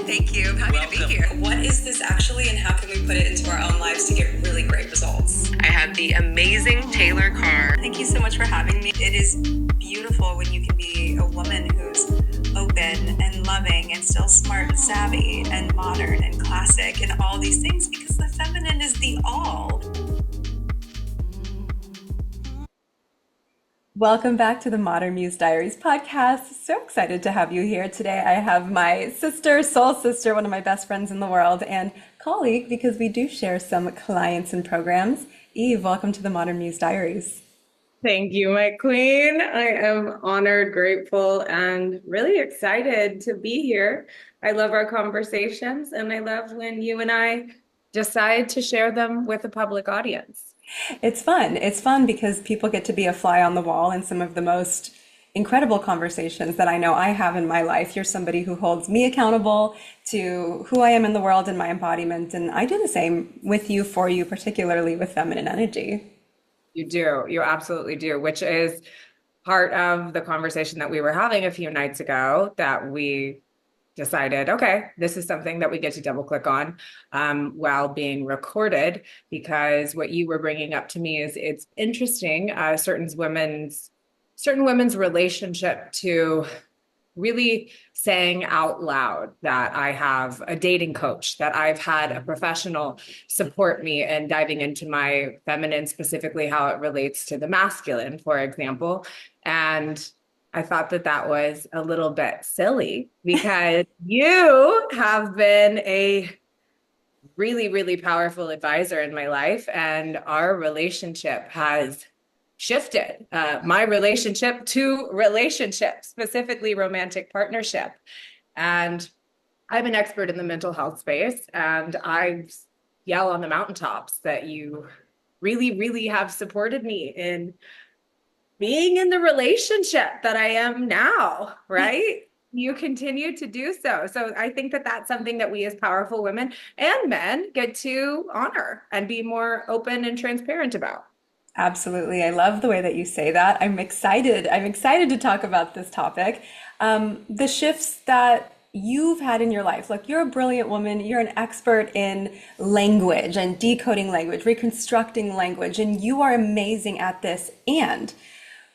Thank you. I'm happy to be here. What is this actually, and how can we put it into our own lives to get really great results? I have the amazing Taylor Carr. Thank you so much for having me. It is beautiful when you can be a woman who's open and loving and still smart and savvy and modern and classic and all these things, because the feminine is the all. Welcome back to the Modern Muse Diaries podcast. So excited to have you here today. I have my sister, soul sister, one of my best friends in the world, and colleague, because we do share some clients and programs. Eve, welcome to the Modern Muse Diaries. Thank you, my queen. I am honored, grateful, and really excited to be here. I love our conversations, and I love when you and I decide to share them with a public audience. It's fun. It's fun because people get to be a fly on the wall in some of the most incredible conversations that I know I have in my life. You're somebody who holds me accountable to who I am in the world and my embodiment. And I do the same with you, for you, particularly with feminine energy. You do. You absolutely do, which is part of the conversation that we were having a few nights ago that we decided, okay, this is something that we get to double click on while being recorded, because what you were bringing up to me is it's interesting, certain women's relationship to really saying out loud that I have a dating coach, that I've had a professional support me and diving into my feminine, specifically how it relates to the masculine, for example. And I thought that that was a little bit silly because you have been a really, really powerful advisor in my life, and our relationship has shifted. My relationship to relationship, specifically romantic partnership. And I'm an expert in the mental health space, and I yell on the mountaintops that you really, really have supported me in being in the relationship that I am now, right? You continue to do so. So I think that that's something that we as powerful women and men get to honor and be more open and transparent about. Absolutely. I love the way that you say that. I'm excited. I'm excited to talk about this topic. The shifts that you've had in your life. Look, you're a brilliant woman. You're an expert in language and decoding language, reconstructing language, and you are amazing at this. And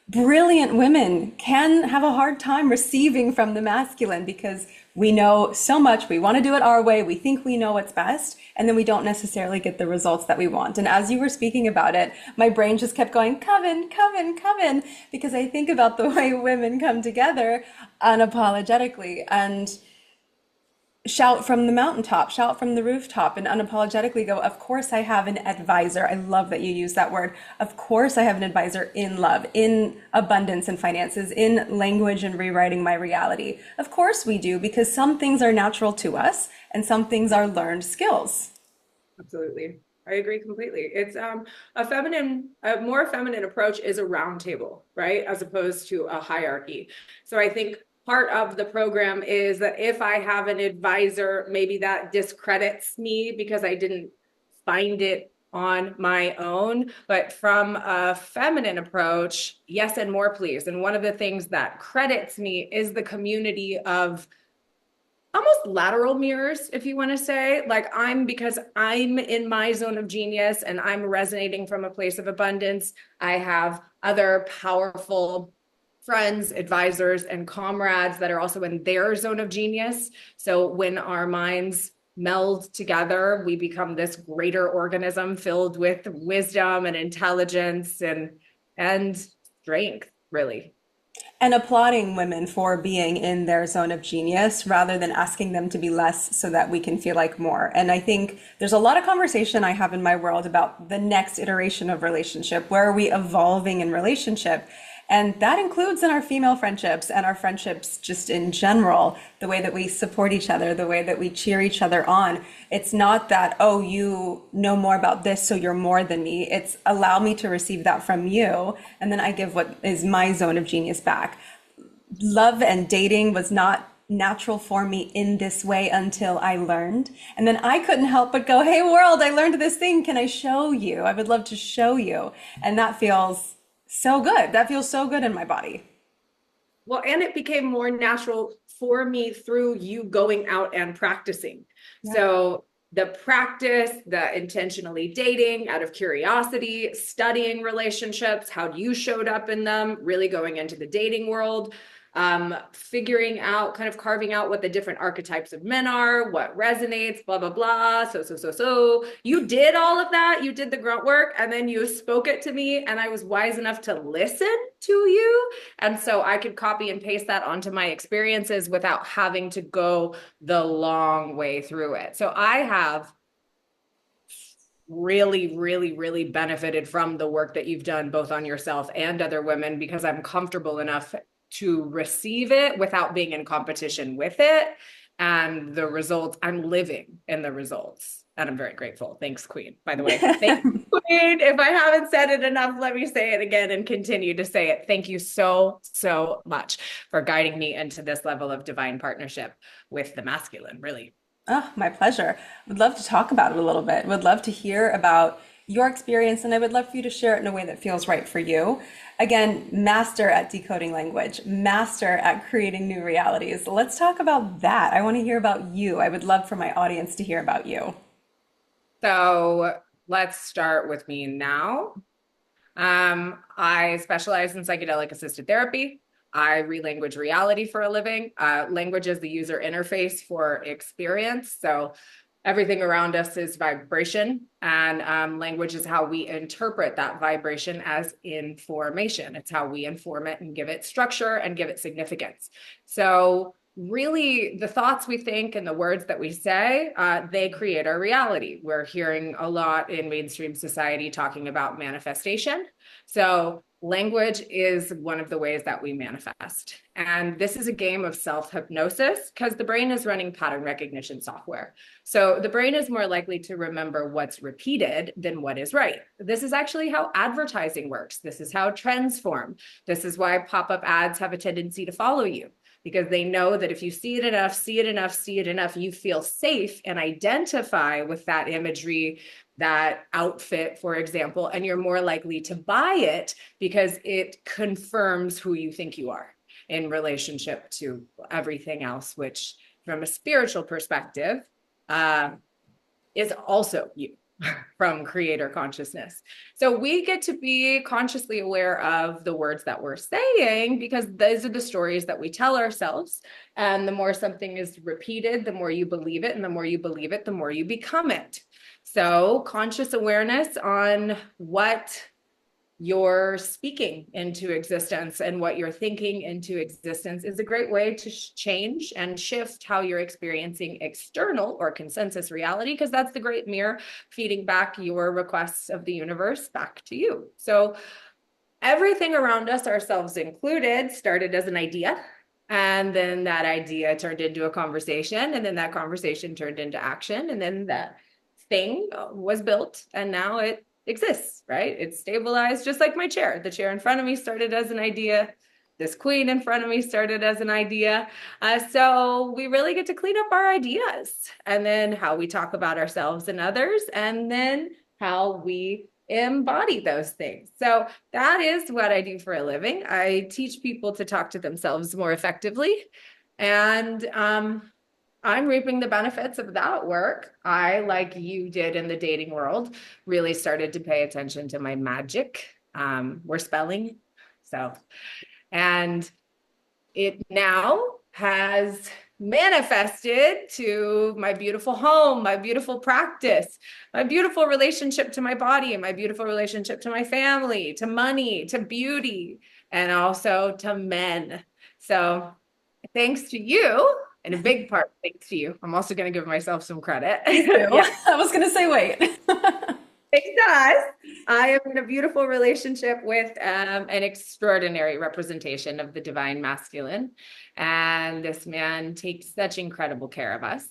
brilliant women can have a hard time receiving from the masculine because we know so much, we want to do it our way, we think we know what's best, and then we don't necessarily get the results that we want. And as you were speaking about it, my brain just kept going, Coven, Coven, Coven, because I think about the way women come together unapologetically and shout from the mountaintop, shout from the rooftop, and unapologetically go, of course I have an advisor. I love that you use that word. Of course I have an advisor in love, in abundance and finances, in language and rewriting my reality. Of course we do, because some things are natural to us and some things are learned skills. Absolutely. I agree completely. It's a more feminine approach is a round table, right? As opposed to a hierarchy. So I think part of the program is that if I have an advisor, maybe that discredits me because I didn't find it on my own. But from a feminine approach, yes, and more, please. And one of the things that credits me is the community of almost lateral mirrors, if you want to say, like because I'm in my zone of genius and I'm resonating from a place of abundance. I have other powerful friends, advisors, and comrades that are also in their zone of genius. So when our minds meld together, we become this greater organism filled with wisdom and intelligence and strength, really. And applauding women for being in their zone of genius rather than asking them to be less so that we can feel like more. And I think there's a lot of conversation I have in my world about the next iteration of relationship. Where are we evolving in relationship? And that includes in our female friendships and our friendships just in general, the way that we support each other, the way that we cheer each other on. It's not that, oh, you know more about this, so you're more than me. It's allow me to receive that from you, and then I give what is my zone of genius back. Love and dating was not natural for me in this way until I learned. And then I couldn't help but go, hey world, I learned this thing. Can I show you? I would love to show you. And that feels so good. That feels so good in my body. Well, and it became more natural for me through you going out and practicing. Yeah. So the practice, the intentionally dating out of curiosity, studying relationships, how you showed up in them, really going into the dating world, figuring out, kind of carving out what the different archetypes of men are, what resonates, blah, blah, blah. So you did all of that. You did the grunt work, and then you spoke it to me, and I was wise enough to listen to you. And so I could copy and paste that onto my experiences without having to go the long way through it. So I have really, really, really benefited from the work that you've done both on yourself and other women, because I'm comfortable enough to receive it without being in competition with it. And the results, I'm living in the results. And I'm very grateful. Thanks, Queen. By the way, thank you, Queen. If I haven't said it enough, let me say it again and continue to say it. Thank you so, so much for guiding me into this level of divine partnership with the masculine, really. Oh, my pleasure. Would love to talk about it a little bit. Would love to hear about your experience, and I would love for you to share it in a way that feels right for you. Again, master at decoding language, master at creating new realities. Let's talk about that. I want to hear about you. I would love for my audience to hear about you. So let's start with me now. I specialize in psychedelic assisted therapy. I relanguage reality for a living. Language is the user interface for experience. So everything around us is vibration, and language is how we interpret that vibration as information. It's how we inform it and give it structure and give it significance. So really, the thoughts we think and the words that we say, they create our reality. We're hearing a lot in mainstream society talking about manifestation. So language is one of the ways that we manifest. And this is a game of self-hypnosis because the brain is running pattern recognition software. So the brain is more likely to remember what's repeated than what is right. This is actually how advertising works. This is how trends form. This is why pop-up ads have a tendency to follow you, because they know that if you see it enough, see it enough, see it enough, you feel safe and identify with that imagery, that outfit, for example, and you're more likely to buy it because it confirms who you think you are in relationship to everything else, which from a spiritual perspective, is also you from creator consciousness. So we get to be consciously aware of the words that we're saying, because those are the stories that we tell ourselves. And the more something is repeated, the more you believe it. And the more you believe it, the more you become it. So conscious awareness on what you're speaking into existence and what you're thinking into existence is a great way to change and shift how you're experiencing external or consensus reality, because that's the great mirror feeding back your requests of the universe back to you. So everything around us, ourselves included, started as an idea. And then that idea turned into a conversation, and then that conversation turned into action, and then that thing was built, and now it exists, right? It's stabilized, just like my chair. The chair in front of me started as an idea. This queen in front of me started as an idea. So we really get to clean up our ideas, and then how we talk about ourselves and others, and then how we embody those things. So that is what I do for a living. I teach people to talk to themselves more effectively. And I'm reaping the benefits of that work. I, like you did in the dating world, really started to pay attention to my magic. We're spelling. So, and it now has manifested to my beautiful home, my beautiful practice, my beautiful relationship to my body, and my beautiful relationship to my family, to money, to beauty, and also to men. So thanks to you, and a big part thanks to you. I'm also going to give myself some credit. Please do. Yeah. I was going to say, wait. It does. I am in a beautiful relationship with an extraordinary representation of the divine masculine. And this man takes such incredible care of us.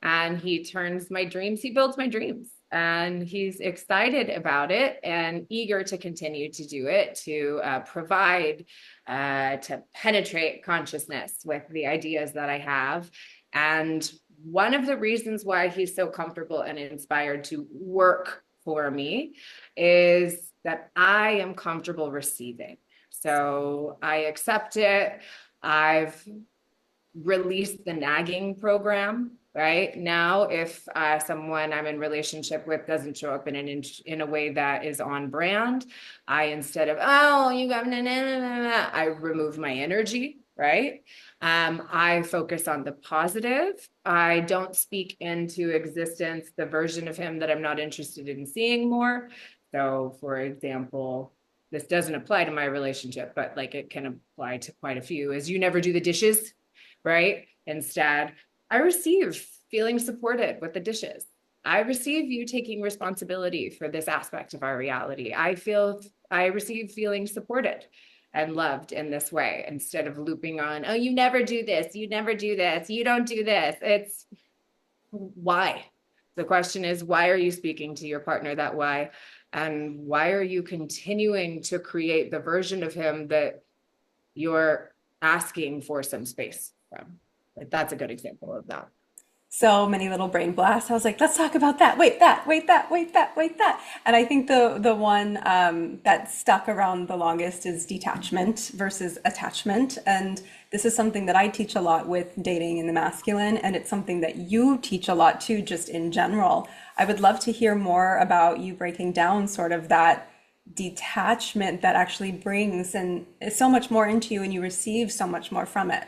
And he turns my dreams, he builds my dreams. And he's excited about it and eager to continue to do it, to provide, to penetrate consciousness with the ideas that I have. And one of the reasons why he's so comfortable and inspired to work for me is that I am comfortable receiving. So I accept it. I've release the nagging program. Right now, if someone I'm in relationship with doesn't show up in a way that is on brand, I instead of oh you got nah, nah, nah, nah, nah, I remove my energy. Right. I focus on the positive. I don't speak into existence the version of him that I'm not interested in seeing more. So, for example, this doesn't apply to my relationship, but like it can apply to quite a few. Is you never do the dishes, right? Instead, I receive feeling supported with the dishes. I receive you taking responsibility for this aspect of our reality. I receive feeling supported and loved in this way instead of looping on, oh, you never do this, you never do this, you don't do this. It's why. The question is, why are you speaking to your partner that way? And why are you continuing to create the version of him that you're asking for some space from? Like that's a good example of that. So many little brain blasts. I was like, let's talk about that. Wait, that, wait, that, wait, that, wait, that. And I think the one that stuck around the longest is detachment versus attachment. And this is something that I teach a lot with dating in the masculine, and it's something that you teach a lot too, just in general. I would love to hear more about you breaking down sort of that detachment that actually brings and is so much more into you, and you receive so much more from it.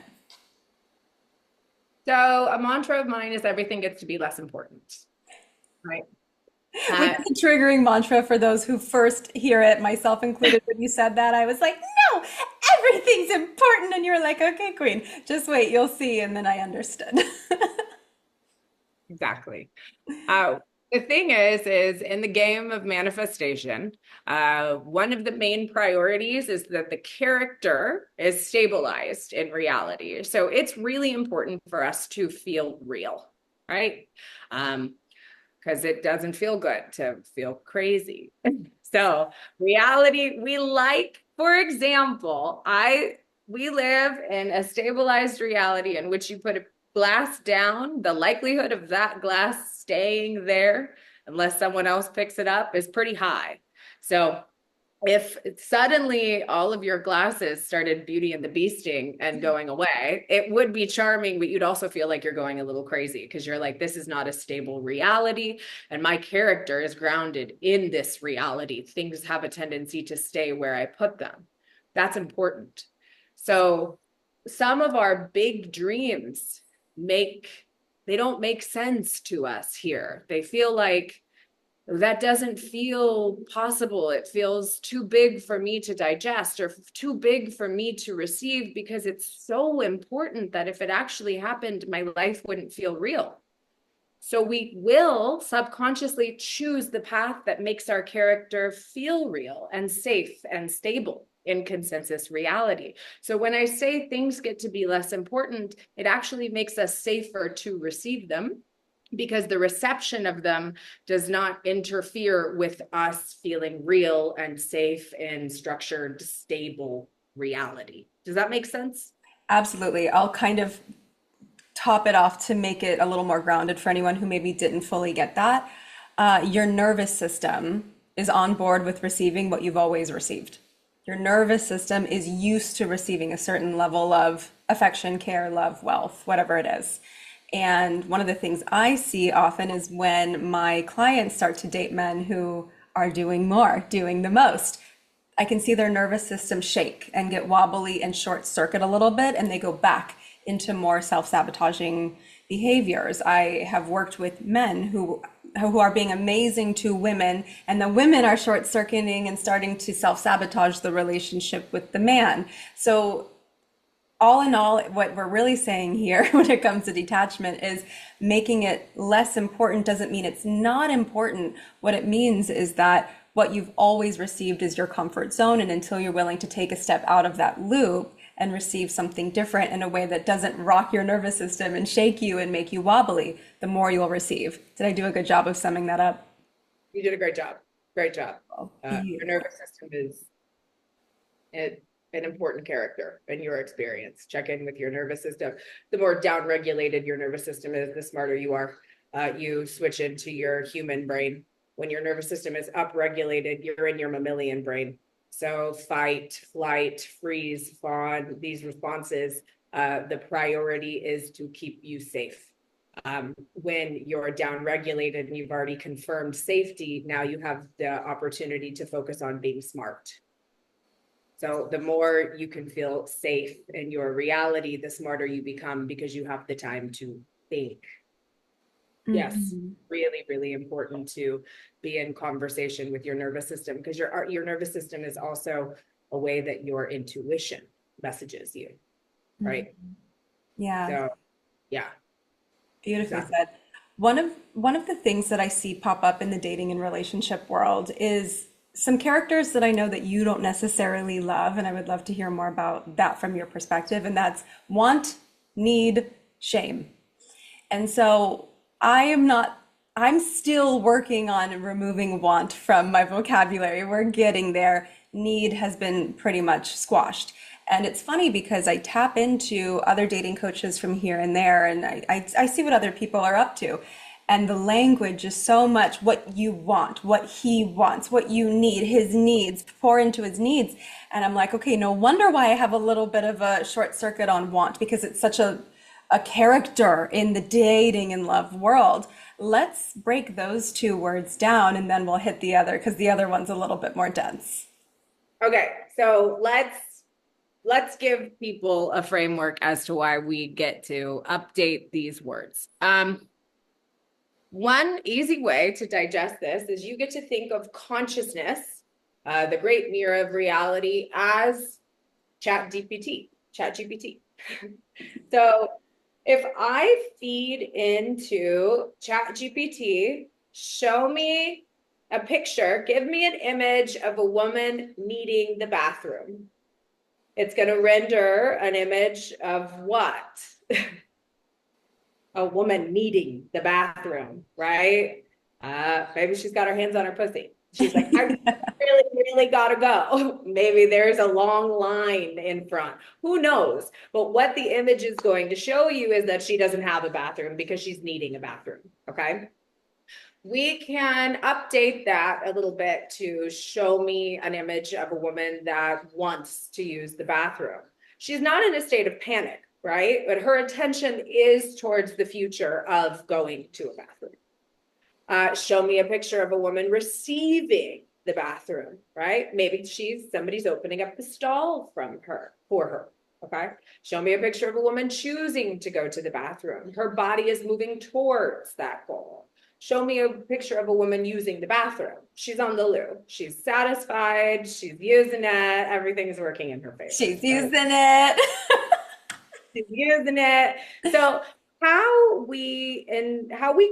So a mantra of mine is everything gets to be less important, right? Which Uh, is a triggering mantra for those who first hear it, myself included. When you said that, I was like, no, everything's important. And you were like, okay, queen, just wait, you'll see. And then I understood. exactly. The thing is in the game of manifestation, one of the main priorities is that the character is stabilized in reality. So it's really important for us to feel real, right? Because it doesn't feel good to feel crazy. So reality, we like, for example, we live in a stabilized reality in which you put a glass down, the likelihood of that glass staying there, unless someone else picks it up, is pretty high. So if suddenly all of your glasses started Beauty and the Beasting and going away, it would be charming, but you'd also feel like you're going a little crazy because you're like, this is not a stable reality. And my character is grounded in this reality. Things have a tendency to stay where I put them. That's important. So some of our big dreams they don't make sense to us here. They feel like that doesn't feel possible. It feels too big for me to digest or too big for me to receive because it's so important that if it actually happened, my life wouldn't feel real. So we will subconsciously choose the path that makes our character feel real and safe and stable in consensus reality. So when I say things get to be less important, it actually makes us safer to receive them because the reception of them does not interfere with us feeling real and safe in structured, stable reality. Does that make sense? Absolutely. I'll kind of top it off to make it a little more grounded for anyone who maybe didn't fully get that. Your nervous system is on board with receiving what you've always received. Your nervous system is used to receiving a certain level of affection, care, love, wealth, whatever it is. And one of the things I see often is when my clients start to date men who are doing more, doing the most. I can see their nervous system shake and get wobbly and short circuit a little bit, and they go back into more self-sabotaging behaviors. I have worked with men who are being amazing to women, and the women are short circuiting and starting to self-sabotage the relationship with the man. So all in all, what we're really saying here when it comes to detachment is making it less important doesn't mean it's not important. What it means is that what you've always received is your comfort zone. And until you're willing to take a step out of that loop and receive something different in a way that doesn't rock your nervous system and shake you and make you wobbly, the more you'll receive. Did I do a good job of summing that up? You did a great job. Great job. Your Beautiful. nervous system is an important character in your experience. Check in with your nervous system. The more downregulated your nervous system is, the smarter you are. You switch into your human brain. When your nervous system is upregulated, you're in your mammalian brain. So fight, flight, freeze, fawn, these responses The priority is to keep you safe. When you're downregulated and you've already confirmed safety, now you have the opportunity to focus on being smart. So the more you can feel safe in your reality, the smarter you become because you have the time to think. Yes, Mhm. really, really important to be in conversation with your nervous system because your nervous system is also a way that your intuition messages you, right? Yeah, So yeah, beautifully exactly. said. One of the things that I see pop up in the dating and relationship world is some characters that I know that you don't necessarily love, and I would love to hear more about that from your perspective, and that's want, need, shame. And so I am not, I'm still working on removing want from my vocabulary. We're getting there. Need has been pretty much squashed. And it's funny because I tap into other dating coaches from here and there, and I see what other people are up to. And the language is so much what you want, what he wants, what you need, his needs, pour into his needs. And I'm like, okay, no wonder why I have a little bit of a short circuit on want because it's such a character in the dating and love world. Let's break those two words down and then we'll hit the other because the other one's a little bit more dense. Okay, so let's give people a framework as to why we get to update these words. One easy way to digest this is you get to think of consciousness, the great mirror of reality, as chat GPT. So if I feed into chat GPT, show me a picture, give me an image of a woman needing the bathroom. It's going to render an image of what? A woman needing the bathroom, right? Maybe she's got her hands on her pussy. She's like, I really, really gotta go. Maybe there's a long line in front. Who knows? But what the image is going to show you is that she doesn't have a bathroom because she's needing a bathroom. Okay. We can update that a little bit to show me an image of a woman that wants to use the bathroom. She's not in a state of panic, right? But her attention is towards the future of going to a bathroom. Show me a picture of a woman receiving the bathroom, right? Maybe somebody's opening up the stall for her. Okay. Show me a picture of a woman choosing to go to the bathroom. Her body is moving towards that goal. Show me a picture of a woman using the bathroom. She's on the loo. She's satisfied. She's using it. Everything's working in her favor, She's right? using it. She's using it. So how we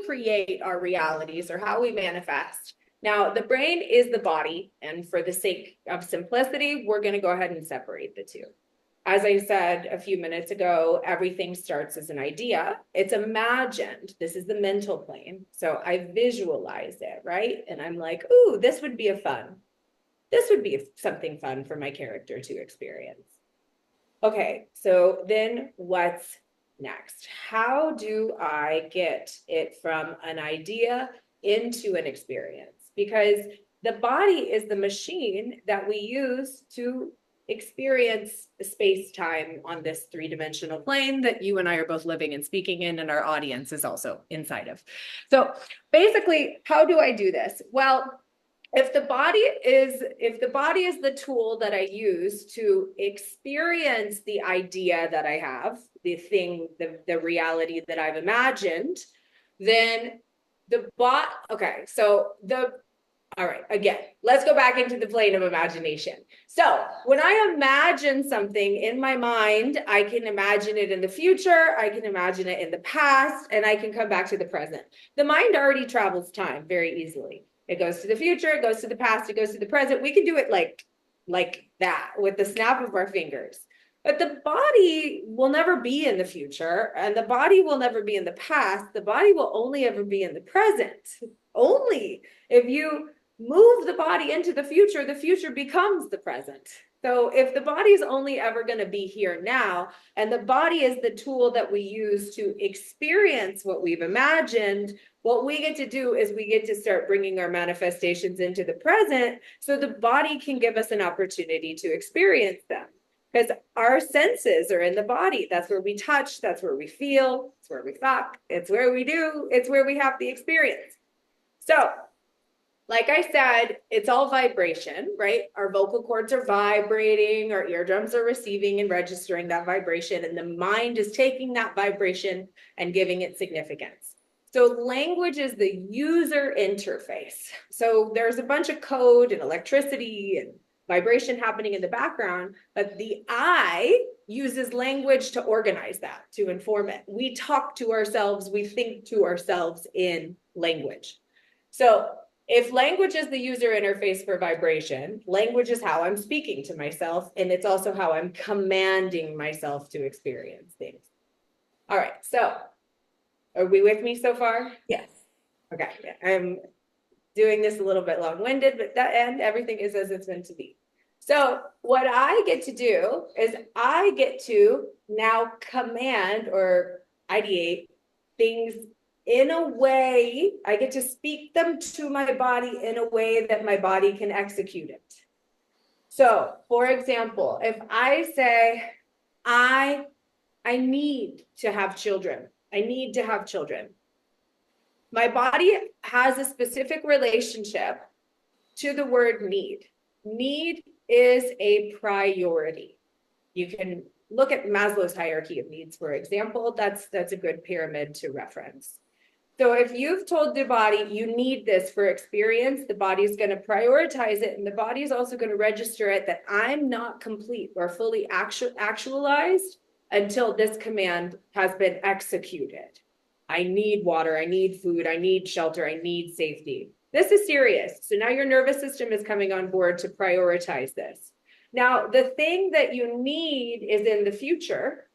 create our realities or how we manifest. Now, the brain is the body, and for the sake of simplicity, we're going to go ahead and separate the two. As I said a few minutes ago, everything starts as an idea. It's imagined. This is the mental plane. So I visualize it, right? And I'm like, ooh, this would be something fun for my character to experience. Okay, so then what's next? How do I get it from an idea into an experience? Because the body is the machine that we use to experience space-time on this three-dimensional plane that you and I are both living and speaking in, and our audience is also inside of. So basically, how do I do this? Well, if the body is the tool that I use to experience the idea that I have, the reality that I've imagined, then okay, so all right, again, let's go back into the plane of imagination. So when I imagine something in my mind, I can imagine it in the future, I can imagine it in the past, and I can come back to the present. The mind already travels time very easily. It goes to the future, it goes to the past, it goes to the present. We can do it like that with the snap of our fingers. But the body will never be in the future, and the body will never be in the past. The body will only ever be in the present. Only if you move the body into the future becomes the present. So if the body is only ever going to be here now, and the body is the tool that we use to experience what we've imagined, what we get to do is we get to start bringing our manifestations into the present so the body can give us an opportunity to experience them. because our senses are in the body. That's where we touch, that's where we feel, it's where we fuck, it's where we do, it's where we have the experience. So, like I said, it's all vibration, right? Our vocal cords are vibrating, our eardrums are receiving and registering that vibration, and the mind is taking that vibration and giving it significance. So language is the user interface. So there's a bunch of code and electricity and vibration happening in the background, but the I uses language to organize that, to inform it. We talk to ourselves, we think to ourselves in language. So if language is the user interface for vibration, language is how I'm speaking to myself, and it's also how I'm commanding myself to experience things. All right, so are we with me so far? Yes. Okay, I'm doing this a little bit long-winded, but that end, everything is as it's meant to be. So what I get to do is I get to now command or ideate things in a way, I get to speak them to my body in a way that my body can execute it. So, for example, if I say, I need to have children, I need to have children. My body has a specific relationship to the word need. Need is a priority. You can look at Maslow's hierarchy of needs, for example. That's a good pyramid to reference. So if you've told the body you need this for experience, the body's going to prioritize it, and the body is also going to register it that I'm not complete or fully actualized until this command has been executed. I need water, I need food, I need shelter, I need safety. This is serious. So now your nervous system is coming on board to prioritize this. Now, the thing that you need is in the future,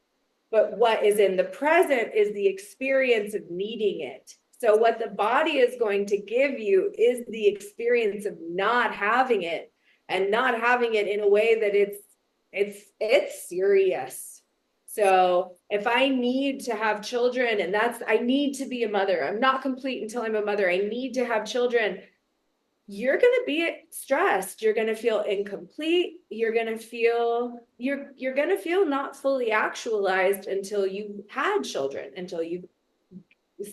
but what is in the present is the experience of needing it. So what the body is going to give you is the experience of not having it, and not having it in a way that it's serious. So if I need to have children, and I need to be a mother, I'm not complete until I'm a mother, I need to have children, you're going to be stressed, you're going to feel incomplete, you're going to feel not fully actualized until you had children, until you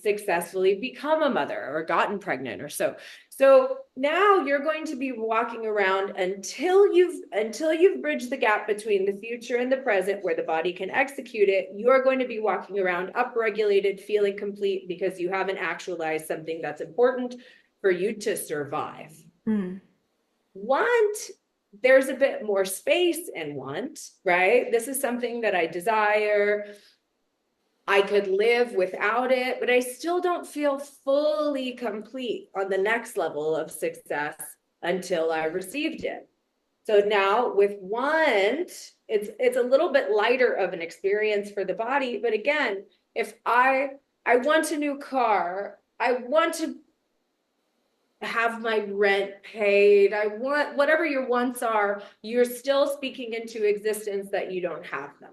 successfully become a mother or gotten pregnant or so. So now you're going to be walking around until you've bridged the gap between the future and the present where the body can execute it. You're going to be walking around upregulated, feeling complete because you haven't actualized something that's important for you to survive. Want, there's a bit more space in want, right? This is something that I desire. I could live without it, but I still don't feel fully complete on the next level of success until I received it. So now with want, it's a little bit lighter of an experience for the body. But again, if I want a new car, I want to have my rent paid, I want whatever your wants are, you're still speaking into existence that you don't have them.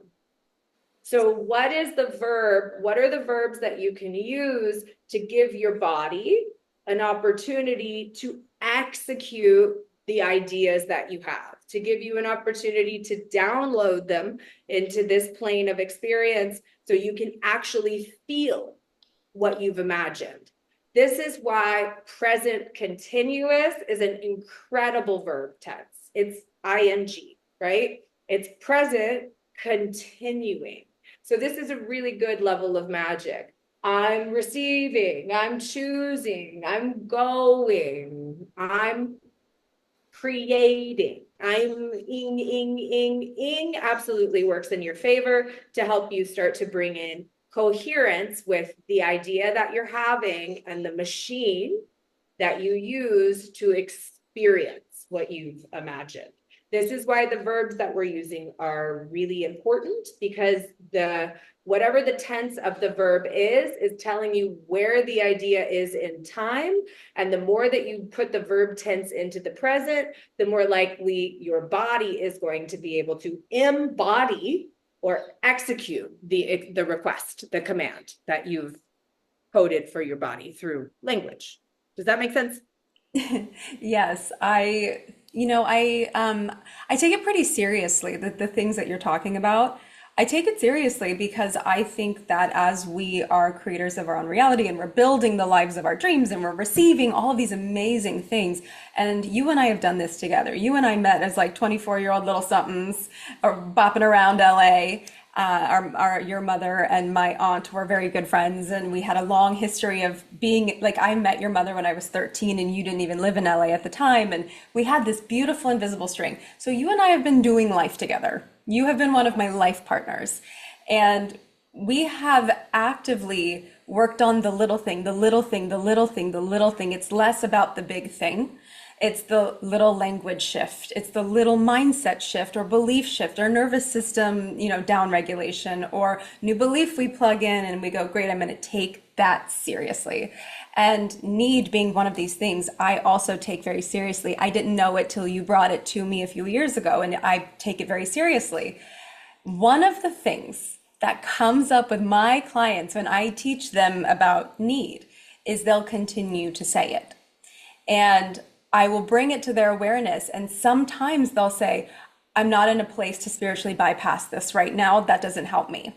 So what is the verb? What are the verbs that you can use to give your body an opportunity to execute the ideas that you have, to give you an opportunity to download them into this plane of experience so you can actually feel what you've imagined? This is why present continuous is an incredible verb tense. It's ing, right? It's present continuing. So this is a really good level of magic. I'm receiving, I'm choosing, I'm going, I'm creating. I'm ing absolutely works in your favor to help you start to bring in coherence with the idea that you're having and the machine that you use to experience what you've imagined. This is why the verbs that we're using are really important, because whatever the tense of the verb is telling you where the idea is in time. And the more that you put the verb tense into the present, the more likely your body is going to be able to embody or execute the request, the command that you've coded for your body through language. Does that make sense? Yes, I take it pretty seriously, the things that you're talking about. I take it seriously because I think that as we are creators of our own reality and we're building the lives of our dreams and we're receiving all of these amazing things, and you and I have done this together. You and I met as like 24-year-old little somethings or bopping around LA. Your mother and my aunt were very good friends, and we had a long history of being like, I met your mother when I was 13, and you didn't even live in LA at the time, and we had this beautiful invisible string. So you and I have been doing life together. You have been one of my life partners, and we have actively worked on the little thing, the little thing, the little thing, the little thing. It's less about the big thing. It's the little language shift. It's the little mindset shift or belief shift or nervous system, down regulation or new belief we plug in and we go, great, I'm going to take that seriously. And need being one of these things, I also take very seriously. I didn't know it till you brought it to me a few years ago, and I take it very seriously. One of the things that comes up with my clients when I teach them about need is they'll continue to say it. And I will bring it to their awareness. And sometimes they'll say, I'm not in a place to spiritually bypass this right now. That doesn't help me.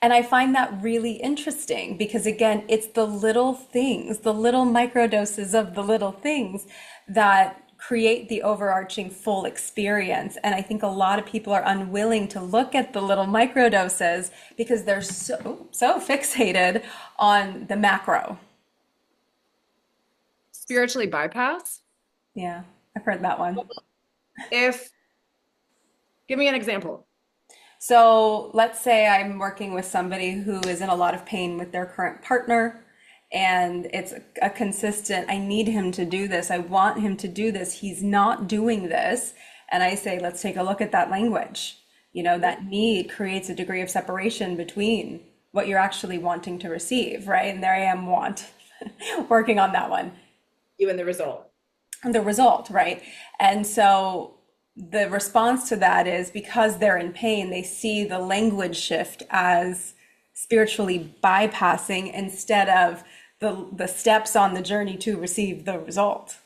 And I find that really interesting because, again, it's the little things, the little microdoses of the little things that create the overarching full experience. And I think a lot of people are unwilling to look at the little microdoses because they're so fixated on the macro. Spiritually bypass? Yeah, I've heard that one. If, give me an example. So let's say I'm working with somebody who is in a lot of pain with their current partner, and it's a consistent, I need him to do this. I want him to do this. He's not doing this. And I say, let's take a look at that language. That need creates a degree of separation between what you're actually wanting to receive, right? And there I am, working on that one. You and the result. The result, right? And so the response to that is because they're in pain, they see the language shift as spiritually bypassing instead of the steps on the journey to receive the result.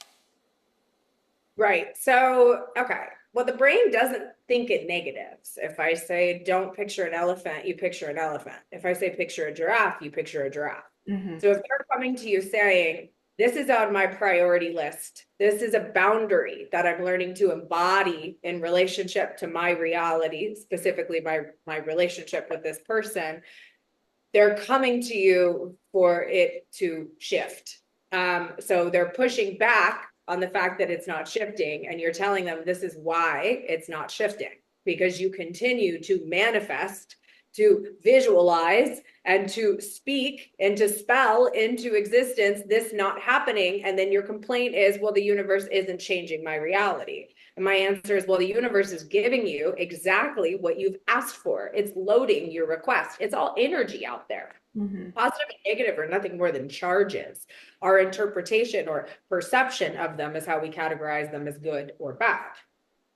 Right. So, okay. Well, the brain doesn't think in negatives. If I say, don't picture an elephant, you picture an elephant. If I say, picture a giraffe, you picture a giraffe. So if they're coming to you saying, this is on my priority list, this is a boundary that I'm learning to embody in relationship to my reality, specifically my relationship with this person, they're coming to you for it to shift. So they're pushing back on the fact that it's not shifting, and you're telling them this is why it's not shifting, because you continue to manifest, to visualize, and to speak and to spell into existence this not happening. And then your complaint is, well, the universe isn't changing my reality. And my answer is, well, the universe is giving you exactly what you've asked for. It's loading your request. It's all energy out there. Positive and negative are nothing more than charges. Our interpretation or perception of them is how we categorize them as good or bad.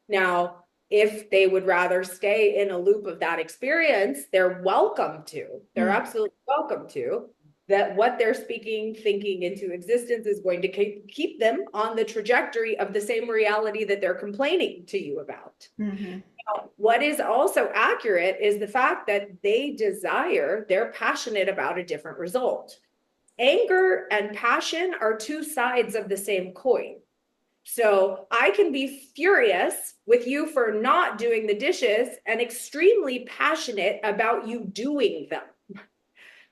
Now, if they would rather stay in a loop of that experience, they're welcome to. They're absolutely welcome to. That what they're speaking, thinking into existence is going to keep them on the trajectory of the same reality that they're complaining to you about. Now, what is also accurate is the fact that they're passionate about a different result. Anger and passion are two sides of the same coin. So I can be furious with you for not doing the dishes and extremely passionate about you doing them.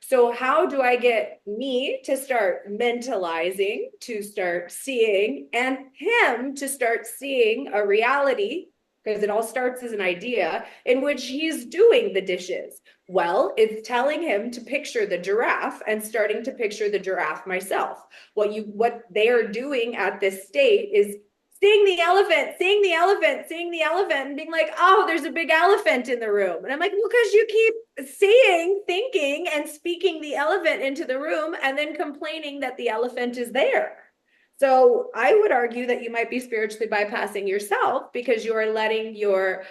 So how do I get me to start mentalizing, to start seeing, and him to start seeing a reality, because it all starts as an idea, in which he's doing the dishes? Well, it's telling him to picture the giraffe and starting to picture the giraffe myself. What they are doing at this state is seeing the elephant, seeing the elephant, seeing the elephant, and being like, oh, there's a big elephant in the room. And I'm like, well, because you keep seeing, thinking, and speaking the elephant into the room and then complaining that the elephant is there. So I would argue that you might be spiritually bypassing yourself because you are letting your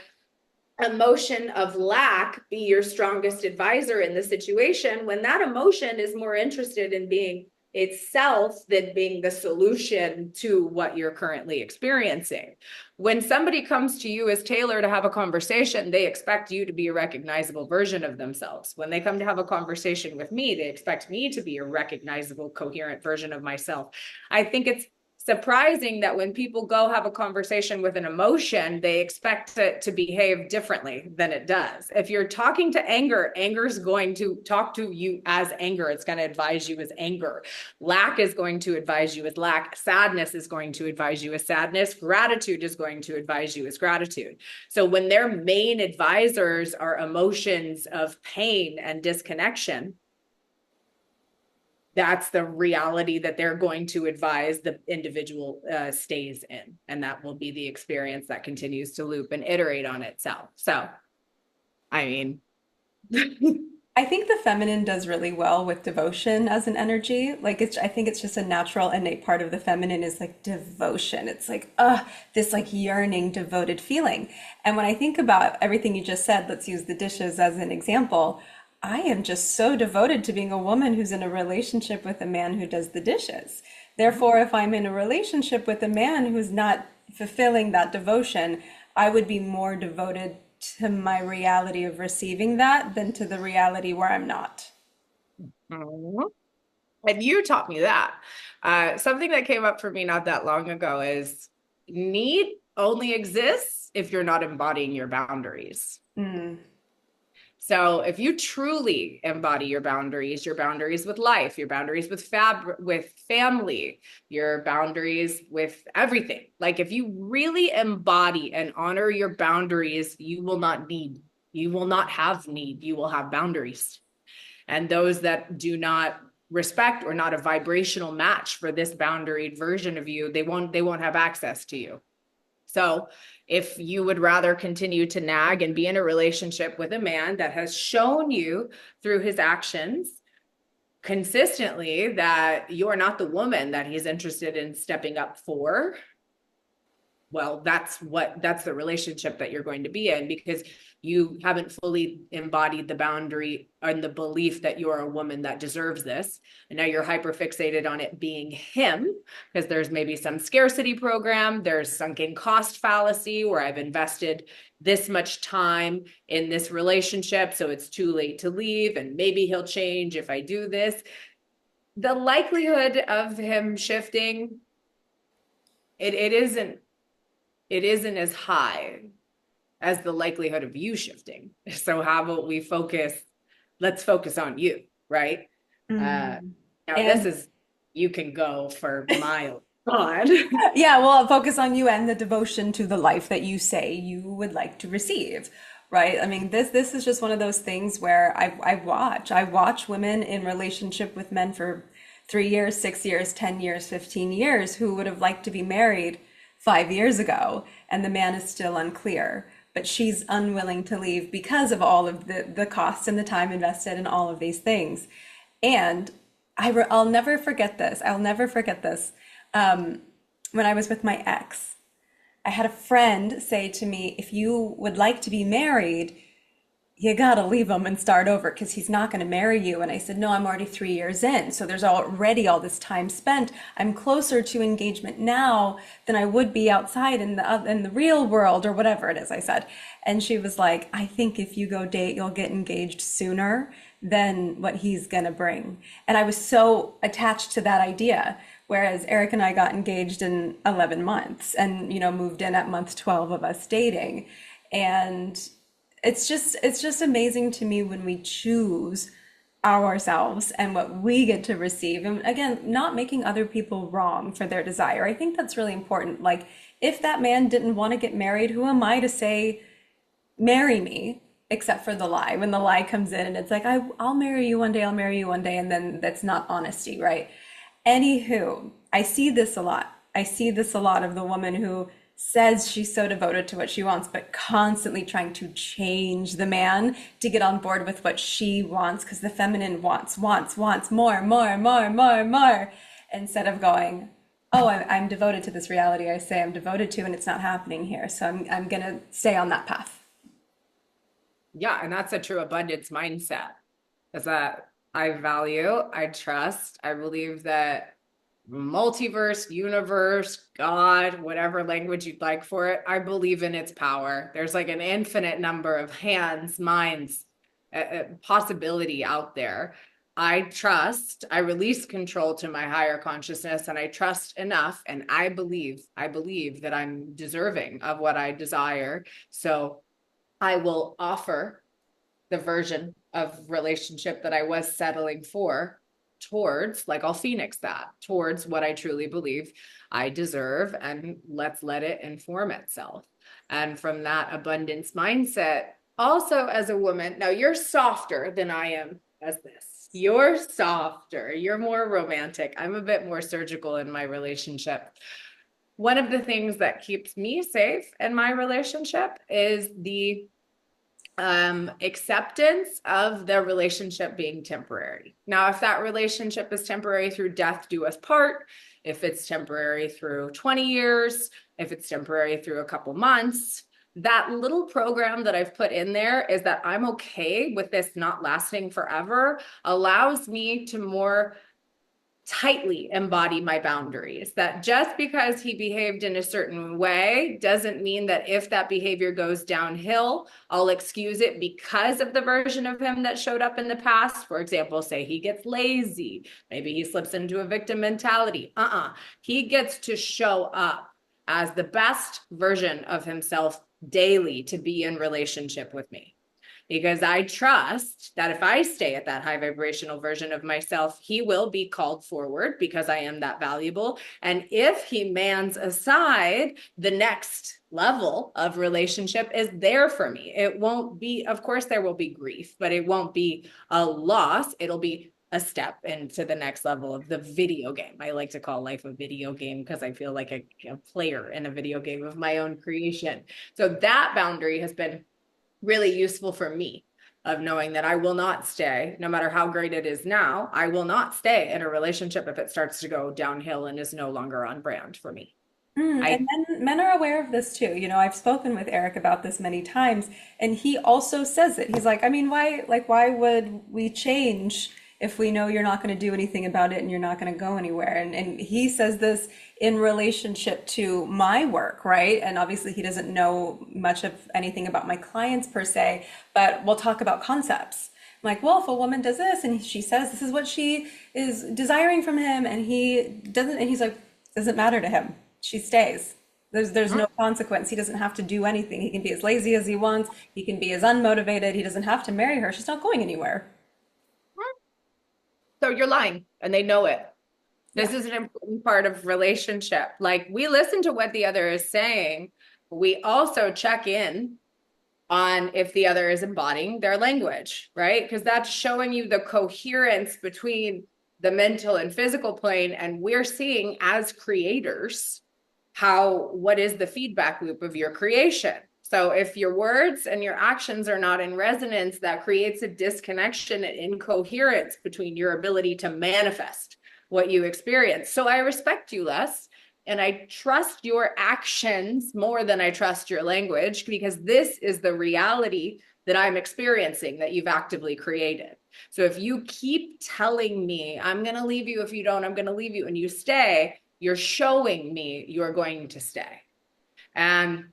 emotion of lack be your strongest advisor in the situation, when that emotion is more interested in being itself than being the solution to what you're currently experiencing. When somebody comes to you as Taylor to have a conversation, they expect you to be a recognizable version of themselves. When they come to have a conversation with me, they expect me to be a recognizable, coherent version of myself. I think it's surprising that when people go have a conversation with an emotion, they expect it to behave differently than it does. If you're talking to anger, anger is going to talk to you as anger. It's going to advise you as anger. Lack is going to advise you as lack. Sadness is going to advise you as sadness. Gratitude is going to advise you as gratitude. So when their main advisors are emotions of pain and disconnection, that's the reality that they're going to advise the individual stays in. And that will be the experience that continues to loop and iterate on itself. So, I mean, I think the feminine does really well with devotion as an energy. Like I think it's just a natural innate part of the feminine is like devotion. It's like, this like yearning, devoted feeling. And when I think about everything you just said, let's use the dishes as an example. I am just so devoted to being a woman who's in a relationship with a man who does the dishes. Therefore, if I'm in a relationship with a man who's not fulfilling that devotion, I would be more devoted to my reality of receiving that than to the reality where I'm not. and you taught me that. Something that came up for me not that long ago is need only exists if you're not embodying your boundaries. Mm. So if you truly embody your boundaries with life, your boundaries with family, your boundaries with everything. Like if you really embody and honor your boundaries, you will not have need, you will have boundaries. And those that do not respect or not a vibrational match for this boundaried version of you, they won't have access to you. So if you would rather continue to nag and be in a relationship with a man that has shown you through his actions consistently that you are not the woman that he's interested in stepping up for, well, that's the relationship that you're going to be in, because you haven't fully embodied the boundary and the belief that you're a woman that deserves this. And now you're hyper fixated on it being him, because there's maybe some scarcity program, there's sunken cost fallacy where I've invested this much time in this relationship, so it's too late to leave, and maybe he'll change if I do this. The likelihood of him shifting, it isn't as high as the likelihood of you shifting. So how about let's focus on you, right? Mm. Now this And is, you can go for miles on. yeah, well, I'll focus on you and the devotion to the life that you say you would like to receive, right? I mean, this is just one of those things where I watch women in relationship with men for 3 years, 6 years, 10 years, 15 years who would have liked to be married 5 years ago, and the man is still unclear. But she's unwilling to leave because of all of the cost and the time invested in all of these things. And I'll never forget this. I'll never forget this. When I was with my ex, I had a friend say to me, if you would like to be married, you gotta leave him and start over because he's not going to marry you. And I said, no, I'm already 3 years in. So there's already all this time spent. I'm closer to engagement now than I would be outside in the real world or whatever it is, I said. And she was like, I think if you go date, you'll get engaged sooner than what he's going to bring. And I was so attached to that idea. Whereas Eric and I got engaged in 11 months and, moved in at month 12 of us dating. And it's just amazing to me when we choose ourselves and what we get to receive. And again, not making other people wrong for their desire. I think that's really important. Like, if that man didn't want to get married, who am I to say, marry me, except for the lie? When the lie comes in and it's like, I'll marry you one day, I'll marry you one day, and then that's not honesty, right? Anywho, I see this a lot. I see this a lot of the woman who says she's so devoted to what she wants, but constantly trying to change the man to get on board with what she wants, because the feminine wants more, more, more, more, more, instead of going, oh, I'm devoted to this reality I say I'm devoted to, and it's not happening here. So I'm gonna stay on that path. Yeah, and that's a true abundance mindset. Is that I value, I trust, I believe that multiverse, universe, God, whatever language you'd like for it, I believe in its power. There's like an infinite number of hands, minds, possibility out there. I trust, I release control to my higher consciousness, and I trust enough, and I believe that I'm deserving of what I desire. So I will offer the version of relationship that I was settling for towards, like I'll phoenix that towards what I truly believe I deserve, and let's let it inform itself. And from that abundance mindset, also as a woman, now you're softer than I am as this. You're softer, you're more romantic. I'm a bit more surgical in my relationship. One of the things that keeps me safe in my relationship is the acceptance of the relationship being temporary. Now, if that relationship is temporary through death do us part, if it's temporary through 20 years, if it's temporary through a couple months, that little program that I've put in there is that I'm okay with this not lasting forever, allows me to more tightly embody my boundaries. That just because he behaved in a certain way doesn't mean that if that behavior goes downhill, I'll excuse it because of the version of him that showed up in the past. For example, say he gets lazy, maybe he slips into a victim mentality. He gets to show up as the best version of himself daily to be in relationship with me, because I trust that if I stay at that high vibrational version of myself, he will be called forward because I am that valuable. And if he mans aside, the next level of relationship is there for me. It won't be, of course, there will be grief, but it won't be a loss. It'll be a step into the next level of the video game. I like to call life a video game because I feel like a player in a video game of my own creation. So that boundary has been really useful for me, of knowing that I will not stay, no matter how great it is now, I will not stay in a relationship if it starts to go downhill and is no longer on brand for me. I And men are aware of this too. You know, I've spoken with Eric about this many times, and he also says it. He's like, I mean, why would we change if we know you're not going to do anything about it and you're not going to go anywhere? And he says this in relationship to my work, right? And obviously he doesn't know much of anything about my clients per se, but we'll talk about concepts. I'm like, well, if a woman does this and she says this is what she is desiring from him, and he doesn't, and he's like, doesn't matter to him. She stays. There's no consequence. He doesn't have to do anything. He can be as lazy as he wants. He can be as unmotivated. He doesn't have to marry her. She's not going anywhere. So you're lying, and they know it. Yeah. This is an important part of relationship. Like, we listen to what the other is saying. We also check in on if the other is embodying their language, right? Because that's showing you the coherence between the mental and physical plane. And we're seeing as creators what is the feedback loop of your creation. So if your words and your actions are not in resonance, that creates a disconnection and incoherence between your ability to manifest what you experience. So I respect you less, and I trust your actions more than I trust your language, because this is the reality that I'm experiencing that you've actively created. So if you keep telling me, I'm going to leave you if you don't, I'm going to leave you, and you stay, you're showing me you're going to stay. And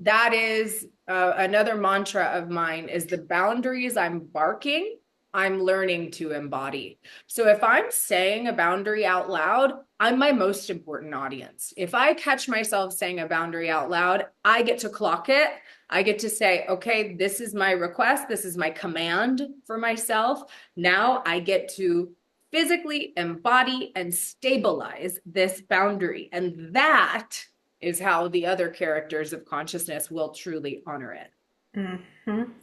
that is another mantra of mine, is the boundaries I'm barking, I'm learning to embody. So if I'm saying a boundary out loud, I'm my most important audience. If I catch myself saying a boundary out loud, I get to clock it. I get to say, okay, this is my request. This is my command for myself. Now I get to physically embody and stabilize this boundary. And that is how the other characters of consciousness will truly honor it.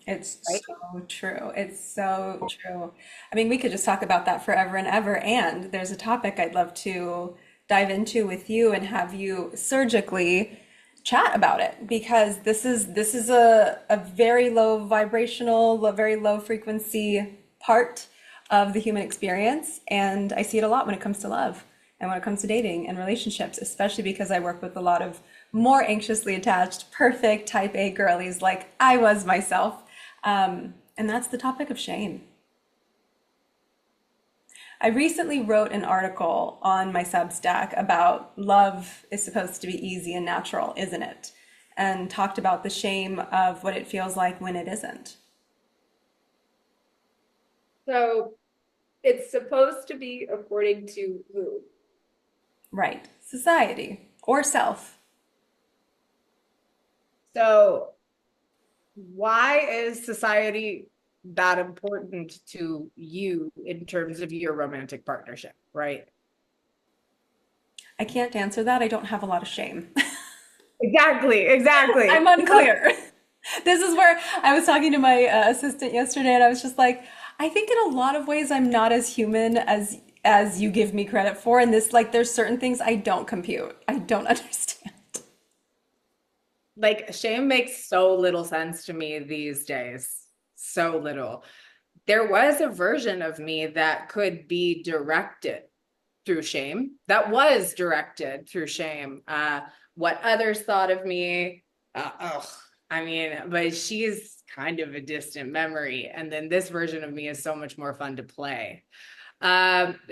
It's Right? so true. It's so true. I mean, we could just talk about that forever and ever. And there's a topic I'd love to dive into with you and have you surgically chat about it, because this is a very low vibrational, very low frequency part of the human experience. And I see it a lot when it comes to love and when it comes to dating and relationships, especially because I work with a lot of more anxiously attached, perfect type A girlies like I was myself. And that's the topic of shame. I recently wrote an article on my Substack about love is supposed to be easy and natural, isn't it? And talked about the shame of what it feels like when it isn't. So it's supposed to be according to who? Right. Society or self. So why is society that important to you in terms of your romantic partnership, right? I can't answer that. I don't have a lot of shame. Exactly, I'm exactly. unclear. This is where I was talking to my assistant yesterday, and I was just like, I think in a lot of ways I'm not as human as you give me credit for. And this, like, there's certain things I don't compute. I don't understand. Like shame makes so little sense to me these days. So little. There was a version of me that could be directed through shame, that was directed through shame. What others thought of me, oh, I mean, but she's kind of a distant memory. And then this version of me is so much more fun to play.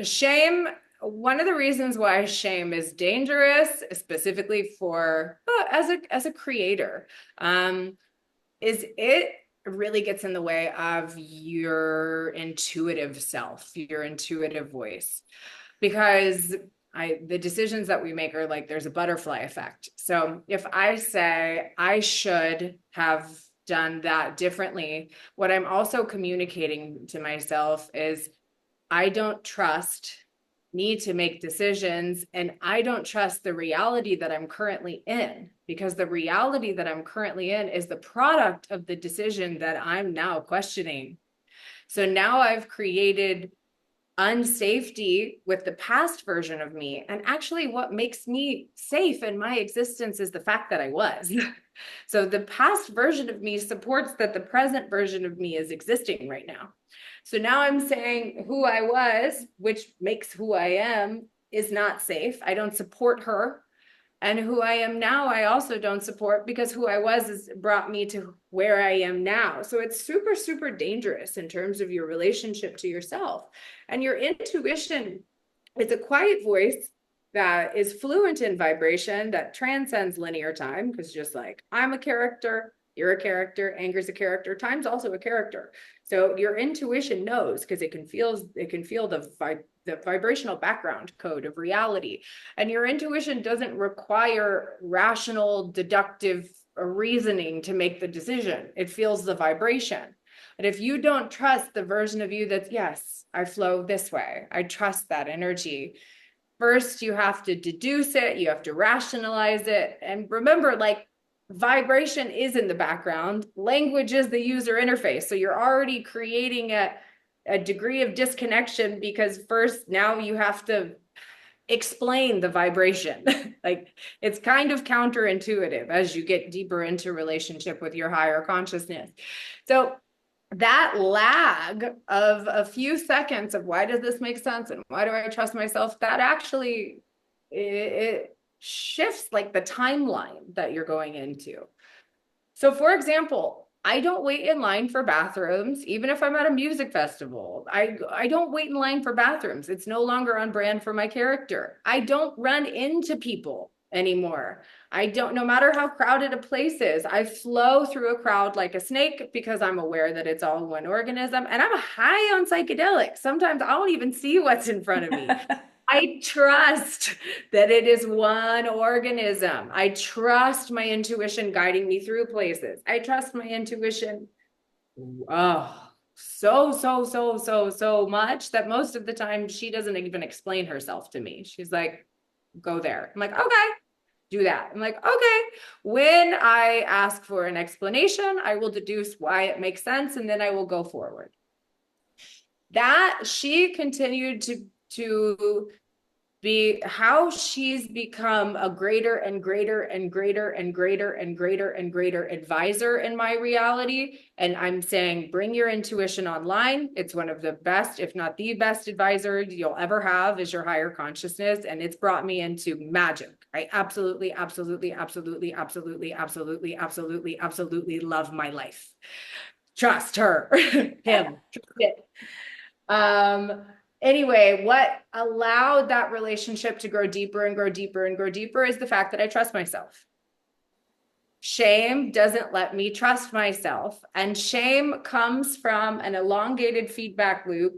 Shame, one of the reasons why shame is dangerous, specifically for as a creator, is it really gets in the way of your intuitive self, your intuitive voice, because the decisions that we make are like there's a butterfly effect. So if I say I should have done that differently, what I'm also communicating to myself is I don't trust me to make decisions, and I don't trust the reality that I'm currently in, because the reality that I'm currently in is the product of the decision that I'm now questioning. So now I've created unsafety with the past version of me. And actually, what makes me safe in my existence is the fact that I was. So the past version of me supports that the present version of me is existing right now. So now I'm saying who I was, which makes who I am, is not safe. I don't support her. And who I am now, I also don't support, because who I was has brought me to where I am now. So it's super, super dangerous in terms of your relationship to yourself. And your intuition is a quiet voice that is fluent in vibration, that transcends linear time, because just like I'm a character, you're a character, anger's a character, time's also a character. So your intuition knows, because it can feel the vibrational background code of reality. And your intuition doesn't require rational, deductive reasoning to make the decision. It feels the vibration. And if you don't trust the version of you that's, yes, I flow this way, I trust that energy. First, you have to deduce it, you have to rationalize it. And remember, like, vibration is in the background, language is the user interface. So you're already creating a degree of disconnection, because first, now you have to explain the vibration. Like, it's kind of counterintuitive as you get deeper into relationship with your higher consciousness. So that lag of a few seconds of why does this make sense and why do I trust myself, that actually it shifts like the timeline that you're going into. So for example, I don't wait in line for bathrooms, even if I'm at a music festival. I don't wait in line for bathrooms. It's no longer on brand for my character. I don't run into people anymore. I don't, no matter how crowded a place is, I flow through a crowd like a snake, because I'm aware that it's all one organism, and I'm high on psychedelics. Sometimes I don't even see what's in front of me. I trust that it is one organism. I trust my intuition guiding me through places. I trust my intuition, oh, so much that most of the time she doesn't even explain herself to me. She's like, go there. I'm like, okay, do that. I'm like, okay. When I ask for an explanation, I will deduce why it makes sense, and then I will go forward. That she continued to be how she's become a greater and greater and greater and greater and greater and greater advisor in my reality. And I'm saying, bring your intuition online. It's one of the best, if not the best advisor you'll ever have, is your higher consciousness. And it's brought me into magic. I absolutely, absolutely, absolutely, absolutely, absolutely, absolutely, absolutely love my life. Trust her, him, trust it. Anyway, what allowed that relationship to grow deeper and grow deeper and grow deeper is the fact that I trust myself. Shame doesn't let me trust myself. And shame comes from an elongated feedback loop.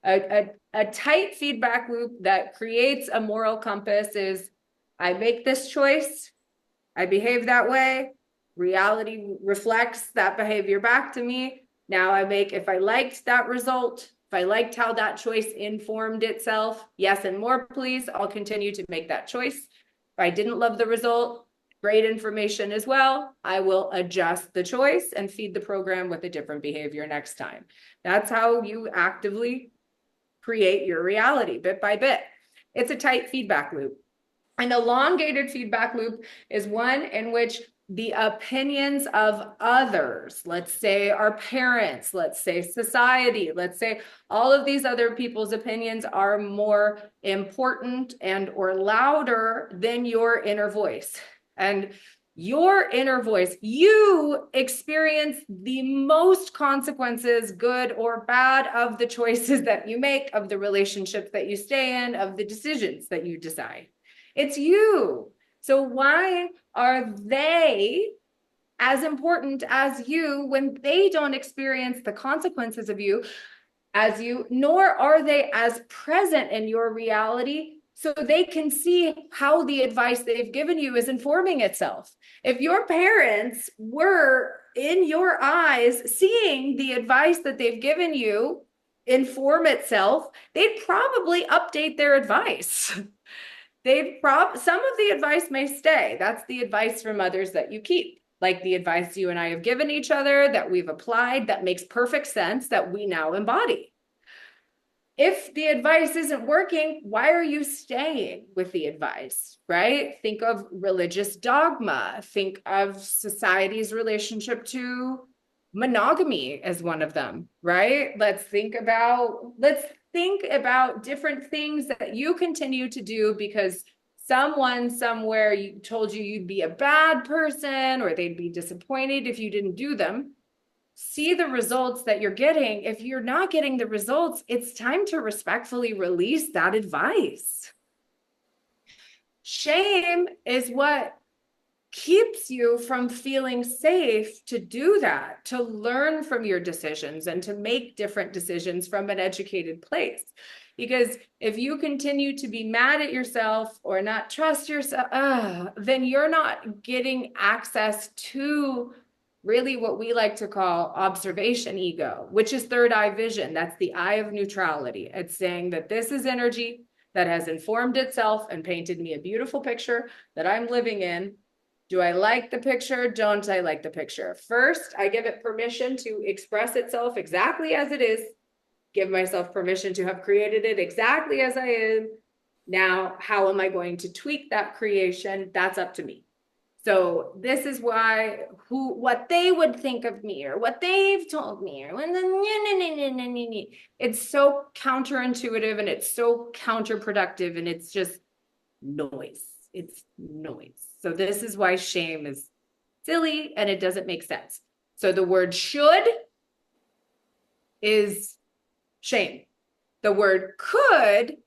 A tight feedback loop that creates a moral compass is I make this choice, I behave that way, reality reflects that behavior back to me. Now if I liked that result, if I liked how that choice informed itself, yes and more please, I'll continue to make that choice. If I didn't love the result, great information as well, I will adjust the choice and feed the program with a different behavior next time. That's how you actively create your reality bit by bit. It's a tight feedback loop. An elongated feedback loop is one in which the opinions of others, let's say our parents, let's say society, let's say all of these other people's opinions are more important and or louder than your inner voice. And your inner voice, you experience the most consequences, good or bad, of the choices that you make, of the relationships that you stay in, of the decisions that you decide. It's you. So why are they as important as you when they don't experience the consequences of you as you, nor are they as present in your reality so they can see how the advice they've given you is informing itself? If your parents were in your eyes seeing the advice that they've given you inform itself, they'd probably update their advice. Some of the advice may stay. That's the advice from others that you keep, like the advice you and I have given each other that we've applied, that makes perfect sense, that we now embody. If the advice isn't working, why are you staying with the advice, right? Think of religious dogma. Think of society's relationship to monogamy as one of them, right? Let's think about different things that you continue to do because someone somewhere told you you'd be a bad person, or they'd be disappointed if you didn't do them. See the results that you're getting. If you're not getting the results, it's time to respectfully release that advice. Shame is what keeps you from feeling safe to do that, to learn from your decisions and to make different decisions from an educated place. Because if you continue to be mad at yourself or not trust yourself, then you're not getting access to really what we like to call observation ego, which is third eye vision. That's the eye of neutrality. It's saying that this is energy that has informed itself and painted me a beautiful picture that I'm living in. Do I like the picture? Don't I like the picture? First, I give it permission to express itself exactly as it is. Give myself permission to have created it exactly as I am. Now, how am I going to tweak that creation? That's up to me. So this is why what they would think of me or what they've told me or it's so counterintuitive and it's so counterproductive and it's just noise. It's noise. So this is why shame is silly and it doesn't make sense. So the word should is shame. The word could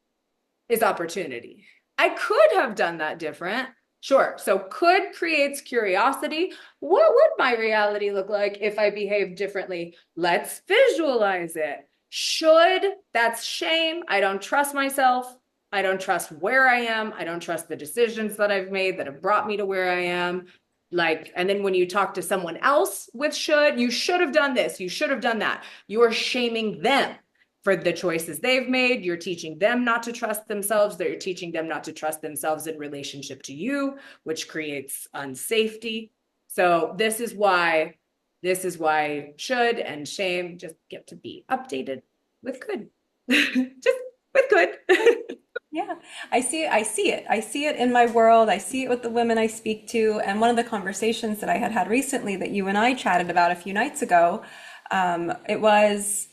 is opportunity. I could have done that different. Sure. So could creates curiosity. What would my reality look like if I behaved differently? Let's visualize it. Should, that's shame. I don't trust myself. I don't trust where I am. I don't trust the decisions that I've made that have brought me to where I am. And then when you talk to someone else with should, you should have done this. You should have done that. You're shaming them for the choices they've made. You're teaching them not to trust themselves. They're teaching them not to trust themselves in relationship to you, which creates unsafety. So this is why should and shame just get to be updated with could. Just with could. Yeah, I see it. I see it in my world. I see it with the women I speak to. And one of the conversations that I had recently that you and I chatted about a few nights ago, it was,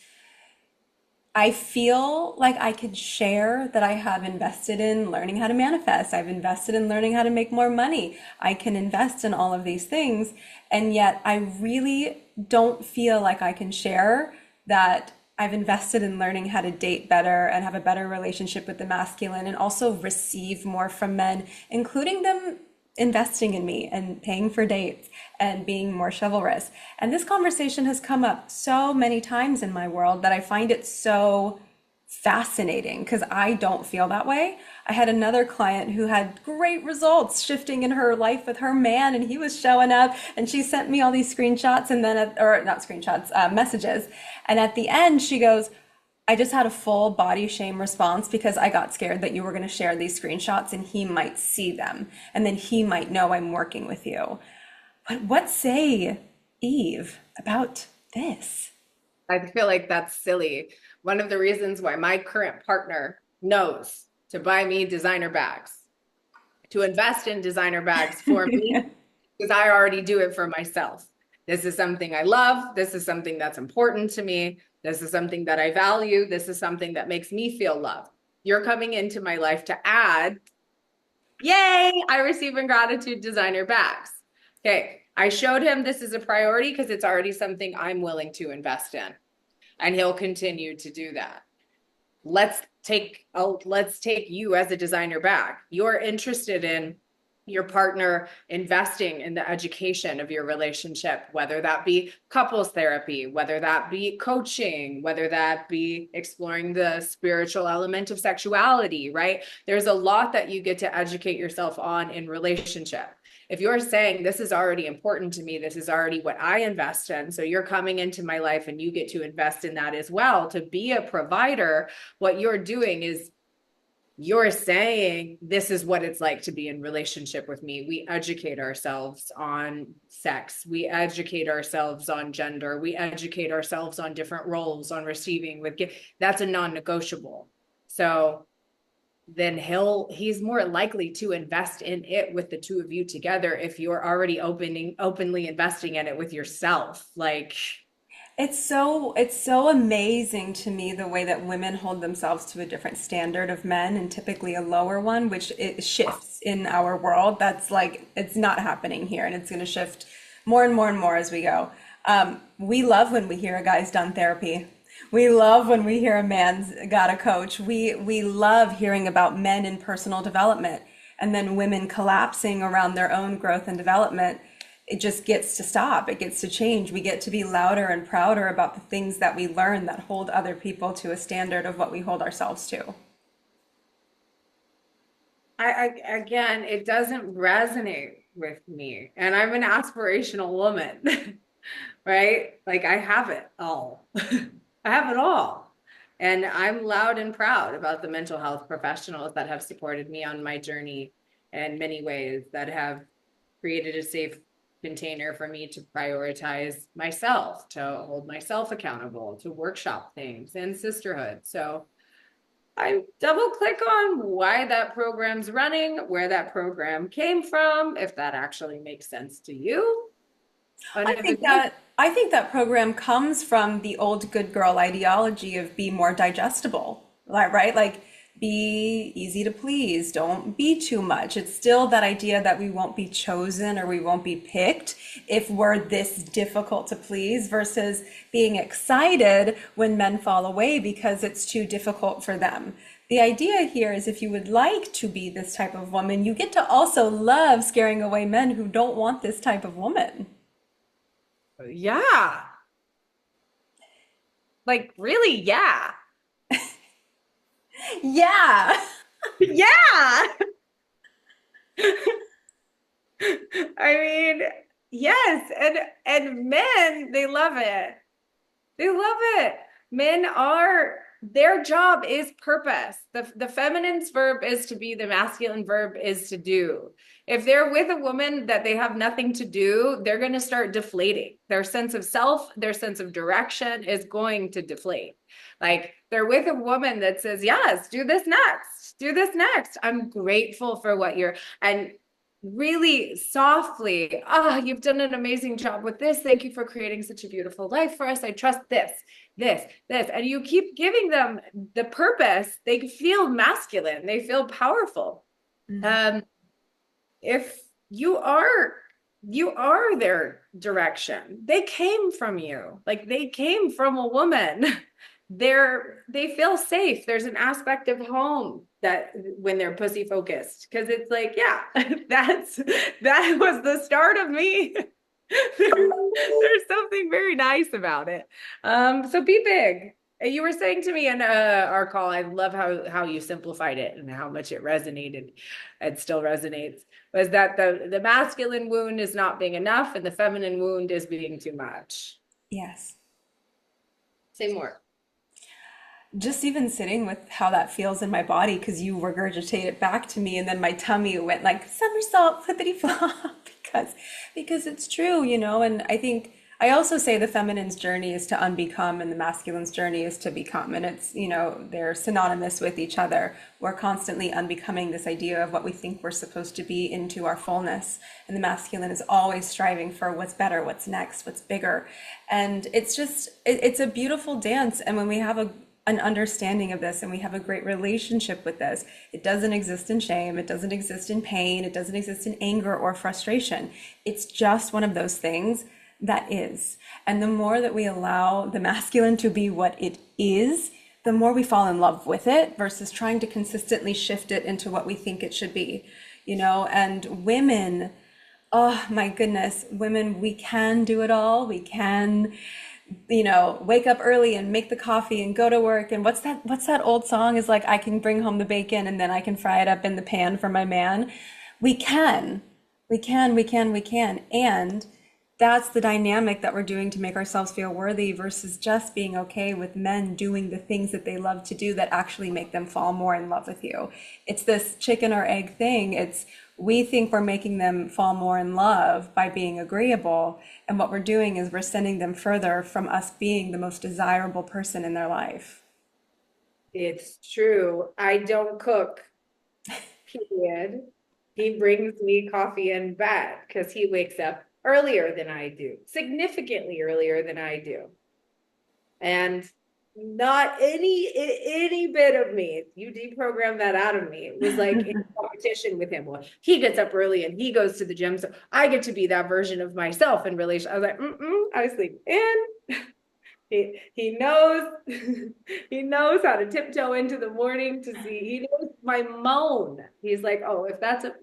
I feel like I could share that I have invested in learning how to manifest. I've invested in learning how to make more money. I can invest in all of these things. And yet I really don't feel like I can share that I've invested in learning how to date better and have a better relationship with the masculine and also receive more from men, including them investing in me and paying for dates and being more chivalrous. And this conversation has come up so many times in my world that I find it so fascinating because I don't feel that way. I had another client who had great results shifting in her life with her man, and he was showing up, and she sent me all these screenshots and then, or not screenshots, messages. And at the end, she goes, I just had a full body shame response because I got scared that you were going to share these screenshots and he might see them and then he might know I'm working with you. But what say Eve about this? I feel like that's silly. One of the reasons why my current partner knows to buy me designer bags, to invest in designer bags for me, because I already do it for myself. This is something I love. This is something that's important to me. This is something that I value. This is something that makes me feel loved. You're coming into my life to add, yay, I receive in gratitude designer bags. Okay, I showed him this is a priority because it's already something I'm willing to invest in, and he'll continue to do that. Let's take you as a designer bag. You're interested in your partner investing in the education of your relationship, whether that be couples therapy, whether that be coaching, whether that be exploring the spiritual element of sexuality, right? There's a lot that you get to educate yourself on in relationship. If you're saying this is already important to me, this is already what I invest in, so you're coming into my life and you get to invest in that as well to be a provider, what you're doing is you're saying this is what it's like to be in relationship with me. We educate ourselves on sex. We educate ourselves on gender. We educate ourselves on different roles, on receiving with that's a non-negotiable. So then he's more likely to invest in it with the two of you together if you're already openly investing in it with yourself. Like, It's so amazing to me the way that women hold themselves to a different standard of men and typically a lower one, which it shifts in our world. That's like it's not happening here, and it's going to shift more and more and more as we go. We love when we hear a guy's done therapy. We love when we hear a man's got a coach. We love hearing about men in personal development and then women collapsing around their own growth and development. It just gets to stop. It gets to change. We get to be louder and prouder about the things that we learn that hold other people to a standard of what we hold ourselves to. again, it doesn't resonate with me, and I'm an aspirational woman. Right? Like I have it all. I have it all. And I'm loud and proud about the mental health professionals that have supported me on my journey in many ways, that have created a safe container for me to prioritize myself, to hold myself accountable, to workshop things and sisterhood. So I double click on why that program's running, where that program came from, if that actually makes sense to you. And I if think it makes that I think that program comes from the old good girl ideology of be more digestible, right? Like be easy to please, don't be too much. It's still that idea that we won't be chosen or we won't be picked if we're this difficult to please versus being excited when men fall away because it's too difficult for them. The idea here is if you would like to be this type of woman, you get to also love scaring away men who don't want this type of woman. Yeah. Like, really? Yeah. Yeah. Yeah. I mean, yes. And men, they love it. They love it. Men are, their job is purpose. The feminine's verb is to be, the masculine verb is to do. If they're with a woman that they have nothing to do, they're going to start deflating. Their sense of self, their sense of direction is going to deflate. Like they're with a woman that says, yes, do this next, do this next. I'm grateful for what you're, and really softly, you've done an amazing job with this. Thank you for creating such a beautiful life for us. I trust this. And you keep giving them the purpose. They feel masculine. They feel powerful. Um, if you are their direction. They came from you. Like they came from a woman. they feel safe. There's an aspect of home that when they're pussy focused, because it's like, yeah, that was the start of me. There's something very nice about it. So be big. You were saying to me in our call, I love how you simplified it and how much it resonated. It still resonates. Was that the masculine wound is not being enough, and the feminine wound is being too much. Yes. Say more. Just even sitting with how that feels in my body, because you regurgitate it back to me, and then my tummy went like somersault, flippity flop, because it's true, you know. And I think I also say the feminine's journey is to unbecome, and the masculine's journey is to become, and it's, you know, they're synonymous with each other. We're constantly unbecoming this idea of what we think we're supposed to be into our fullness, and the masculine is always striving for what's better, what's next, what's bigger, and it's just it's a beautiful dance. And when we have an understanding of this and we have a great relationship with this, it doesn't exist in shame, it doesn't exist in pain, it doesn't exist in anger or frustration. It's just one of those things that is. And the more that we allow the masculine to be what it is, the more we fall in love with it versus trying to consistently shift it into what we think it should be, you know. And women, oh my goodness, women, we can do it all. We can, you know, wake up early and make the coffee and go to work. And what's that old song is like, I can bring home the bacon and then I can fry it up in the pan for my man. We can, we can. And that's the dynamic that we're doing to make ourselves feel worthy versus just being okay with men doing the things that they love to do that actually make them fall more in love with you. It's this chicken or egg thing. It's we think we're making them fall more in love by being agreeable, and what we're doing is we're sending them further from us being the most desirable person in their life. It's true. I don't cook, period. He brings me coffee in bed because he wakes up earlier than I do, significantly earlier than I do. And not any bit of me, you deprogrammed that out of me. It was like in competition with him. Well, he gets up early and he goes to the gym, so I get to be that version of myself in relation. I was like, I sleep in. He knows he knows how to tiptoe into the morning to see. He knows my moan. He's like, oh, if that's a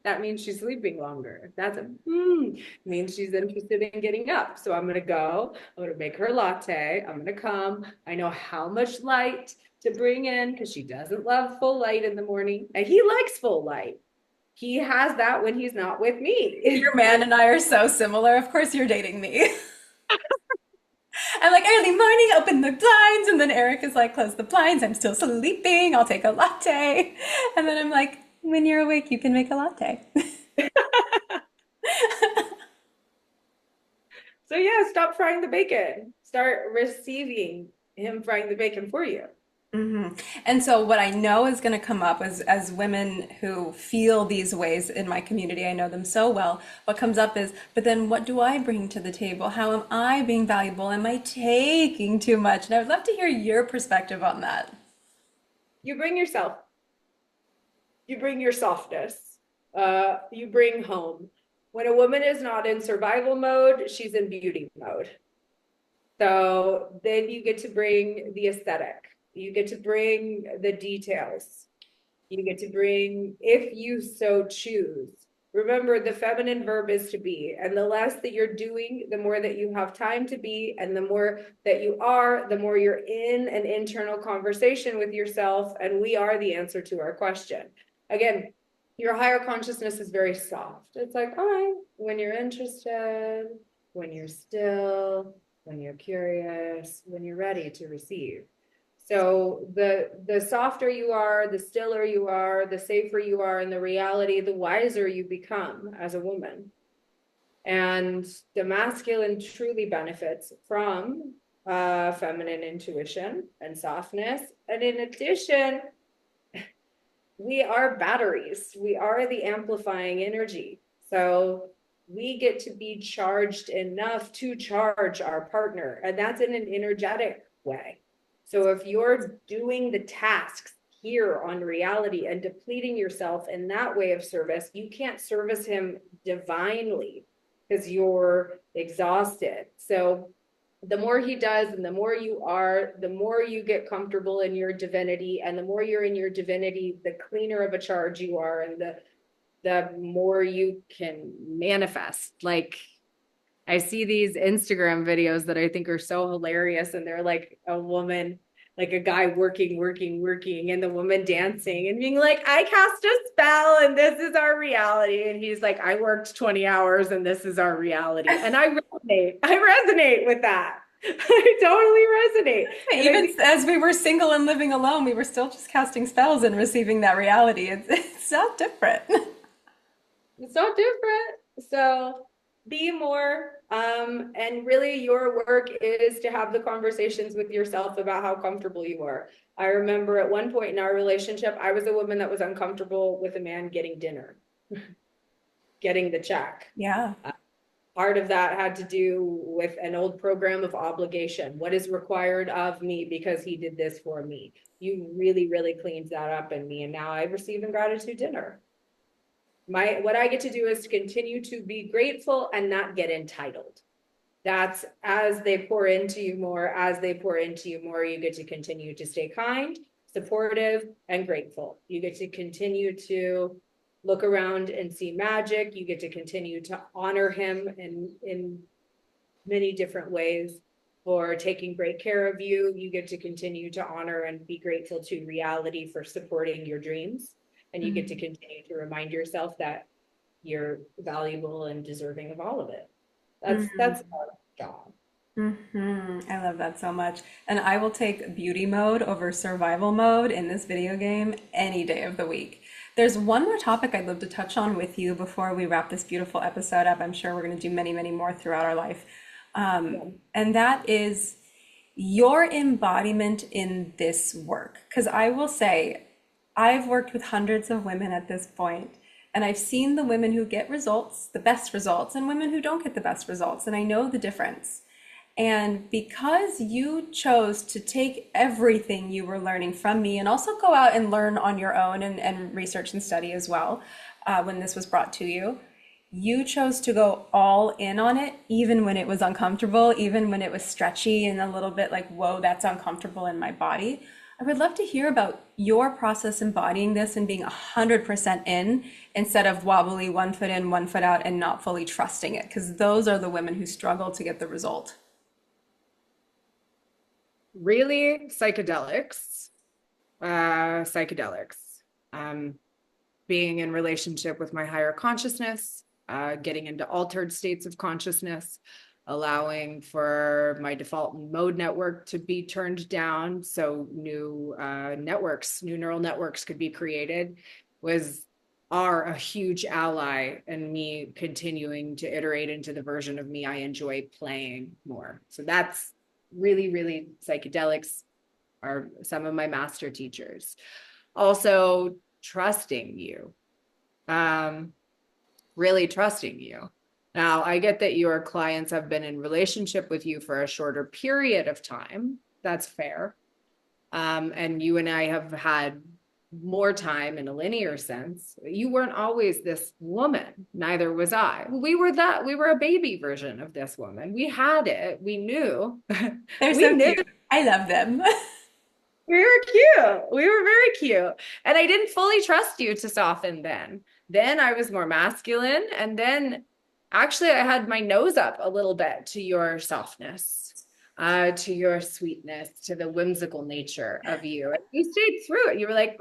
that means she's sleeping longer. If that's a it means she's interested in getting up. So I'm gonna go. I'm gonna make her latte. I'm gonna come. I know how much light to bring in because she doesn't love full light in the morning, and he likes full light. He has that when he's not with me. Your man and I are so similar. Of course, you're dating me. I'm like, early morning, open the blinds. And then Eric is like, close the blinds. I'm still sleeping. I'll take a latte. And then I'm like, when you're awake, you can make a latte. So yeah, stop frying the bacon. Start receiving him frying the bacon for you. And so what I know is going to come up as women who feel these ways in my community, I know them so well. What comes up is, but then what do I bring to the table? How am I being valuable? Am I taking too much? And I would love to hear your perspective on that. You bring yourself. You bring your softness. You bring home. When a woman is not in survival mode, she's in beauty mode. So then you get to bring the aesthetic. You get to bring the details. You get to bring, if you so choose. Remember, the feminine verb is to be, and the less that you're doing, the more that you have time to be, and the more that you are, the more you're in an internal conversation with yourself, and we are the answer to our question. Again, your higher consciousness is very soft. It's like, all right, when you're interested, when you're still, when you're curious, when you're ready to receive. So the softer you are, the stiller you are, the safer you are in the reality, the wiser you become as a woman. And the masculine truly benefits from feminine intuition and softness. And in addition, we are batteries. We are the amplifying energy. So we get to be charged enough to charge our partner. And that's in an energetic way. So if you're doing the tasks here on reality and depleting yourself in that way of service, you can't service him divinely because you're exhausted. So The more he does and the more you are, the more you get comfortable in your divinity. And the more you're in your divinity, the cleaner of a charge you are, and the more you can manifest. Like, I see these Instagram videos that I think are so hilarious, and they're like a woman, like a guy working, and the woman dancing and being like, I cast a spell and this is our reality. And he's like, I worked 20 hours and this is our reality. And I resonate with that. I totally resonate. And I Even think as we were single and living alone, we were still just casting spells and receiving that reality. It's not different. it's so different. So be more. And really your work is to have the conversations with yourself about how comfortable you are. I remember at one point in our relationship, I was a woman that was uncomfortable with a man getting dinner, getting the check. Yeah. Part of that had to do with an old program of obligation. What is required of me because he did this for me? You really, really cleaned that up in me. And now I receive in gratitude dinner. What I get to do is to continue to be grateful and not get entitled. That's as they pour into you more, you get to continue to stay kind, supportive, and grateful. You get to continue to look around and see magic. You get to continue to honor him in many different ways for taking great care of you. You get to continue to honor and be grateful to reality for supporting your dreams. And you get to continue to remind yourself that you're valuable and deserving of all of it. That's our job. I love that so much. And I will take beauty mode over survival mode in this video game any day of the week. There's one more topic I'd love to touch on with you before we wrap this beautiful episode up. I'm sure we're going to do many, many more throughout our life. Yeah. And that is your embodiment in this work. Because I will say, I've worked with hundreds of women at this point, and I've seen the women who get results, the best results, and women who don't get the best results. And I know the difference. And because you chose to take everything you were learning from me and also go out and learn on your own and research and study as well, when this was brought to you, you chose to go all in on it, even when it was uncomfortable, even when it was stretchy and a little bit like, whoa, that's uncomfortable in my body. I would love to hear about your process embodying this and being 100% in instead of wobbly, one foot in, one foot out, and not fully trusting it, because those are the women who struggle to get the result. Really, psychedelics, um, being in relationship with my higher consciousness, getting into altered states of consciousness, allowing for my default mode network to be turned down so new neural networks could be created, are a huge ally in me continuing to iterate into the version of me I enjoy playing more. So that's really, really psychedelics are some of my master teachers. Also, trusting you, really trusting you. Now, I get that your clients have been in relationship with you for a shorter period of time. That's fair. And you and I have had more time in a linear sense. You weren't always this woman, neither was I. We were a baby version of this woman. We had it. We knew. They're We so knew. cute. I love them. We were cute. We were very cute. And I didn't fully trust you to soften then. Then I was more masculine. And then actually I had my nose up a little bit to your softness, to your sweetness, to the whimsical nature of you. And you stayed through it. You were like,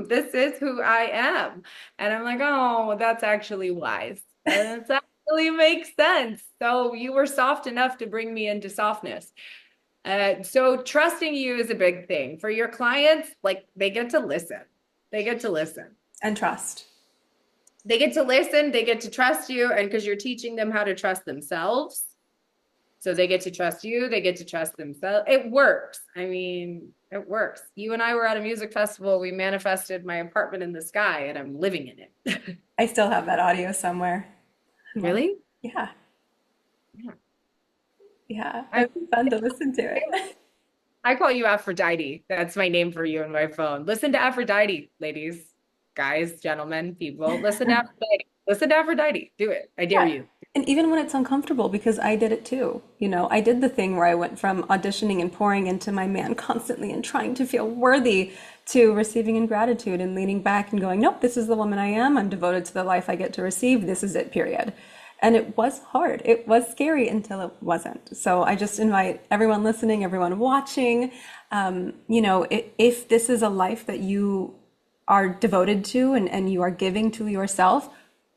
this is who I am. And I'm like, oh, that's actually wise. And that actually makes sense. So you were soft enough to bring me into softness. So trusting you is a big thing for your clients. Like they get to listen. They get to listen. And trust. They get to listen. They get to trust you. And because you're teaching them how to trust themselves. So they get to trust you. They get to trust themselves. It works. I mean, it works. You and I were at a music festival. We manifested my apartment in the sky and I'm living in it. I still have that audio somewhere. Really? Yeah. Yeah. Yeah. I, It's fun to listen to it. I call you Aphrodite. That's my name for you in my phone. Listen to Aphrodite, ladies, guys, gentlemen, people. Listen to Aphrodite. Listen to Aphrodite. Do it. I dare Yeah. you. And even when it's uncomfortable, because I did it too. I did the thing where I went from auditioning and pouring into my man constantly and trying to feel worthy to receiving in gratitude and leaning back and going, nope, this is the woman I am. I'm devoted to the life I get to receive. This is it, period. And it was hard. It was scary until it wasn't. So I just invite everyone listening, everyone watching, if this is a life that you are devoted to and you are giving to yourself,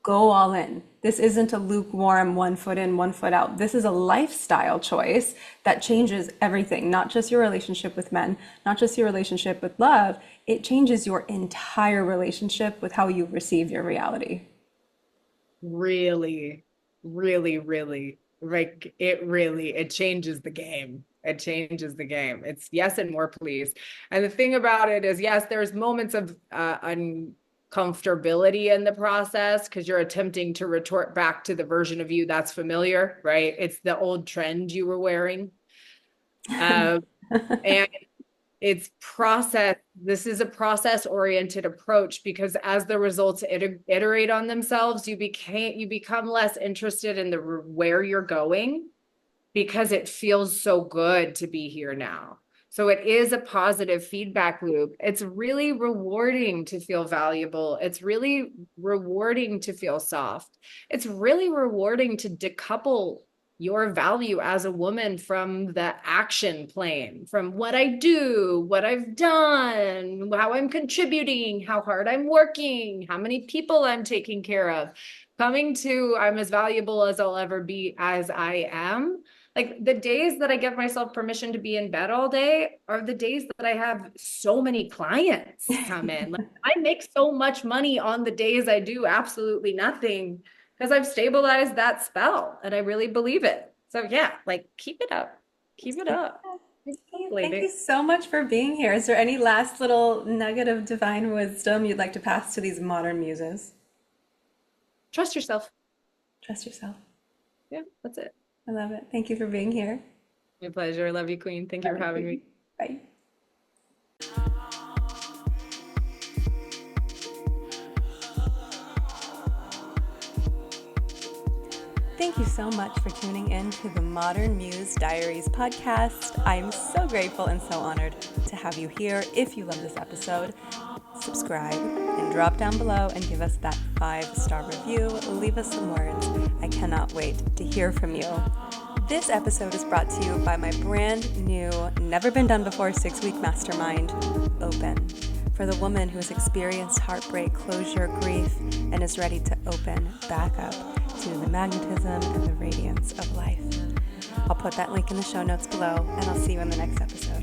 go all in. This isn't a lukewarm one foot in, one foot out. This is a lifestyle choice that changes everything, not just your relationship with men, not just your relationship with love. It changes your entire relationship with how you receive your reality. Really, really, really, like it changes the game. It changes the game. It's yes and more, please. And the thing about it is, yes, there's moments of uncomfortability in the process because you're attempting to retort back to the version of you that's familiar, right? It's the old trend you were wearing. And it's process. This is a process-oriented approach because as the results iterate on themselves, you become less interested in where you're going because it feels so good to be here now. So it is a positive feedback loop. It's really rewarding to feel valuable. It's really rewarding to feel soft. It's really rewarding to decouple your value as a woman from the action plane, from what I do, what I've done, how I'm contributing, how hard I'm working, how many people I'm taking care of. Coming to I'm as valuable as I'll ever be as I am. Like the days that I give myself permission to be in bed all day are the days that I have so many clients come in. Like I make so much money on the days I do absolutely nothing because I've stabilized that spell and I really believe it. So yeah, like keep it up. Keep it up. Thank you Lady. so much for being here. Is there any last little nugget of divine wisdom you'd like to pass to these modern muses? Trust yourself. Trust yourself. Yeah, that's it. I love it. Thank you for being here. My pleasure. Love you, Queen. Thank you Love for you, having Queen. me. Bye. Thank you so much for tuning in to the Modern Muse Diaries podcast. I'm so grateful and so honored to have you here. If you love this episode, subscribe and drop down below and give us that 5-star review. Leave us some words. I cannot wait to hear from you. This episode is brought to you by my brand new, never been done before 6-week mastermind, Open, for the woman who has experienced heartbreak, closure, grief, and is ready to open back up to the magnetism and the radiance of life. I'll put that link in the show notes below, and I'll see you in the next episode.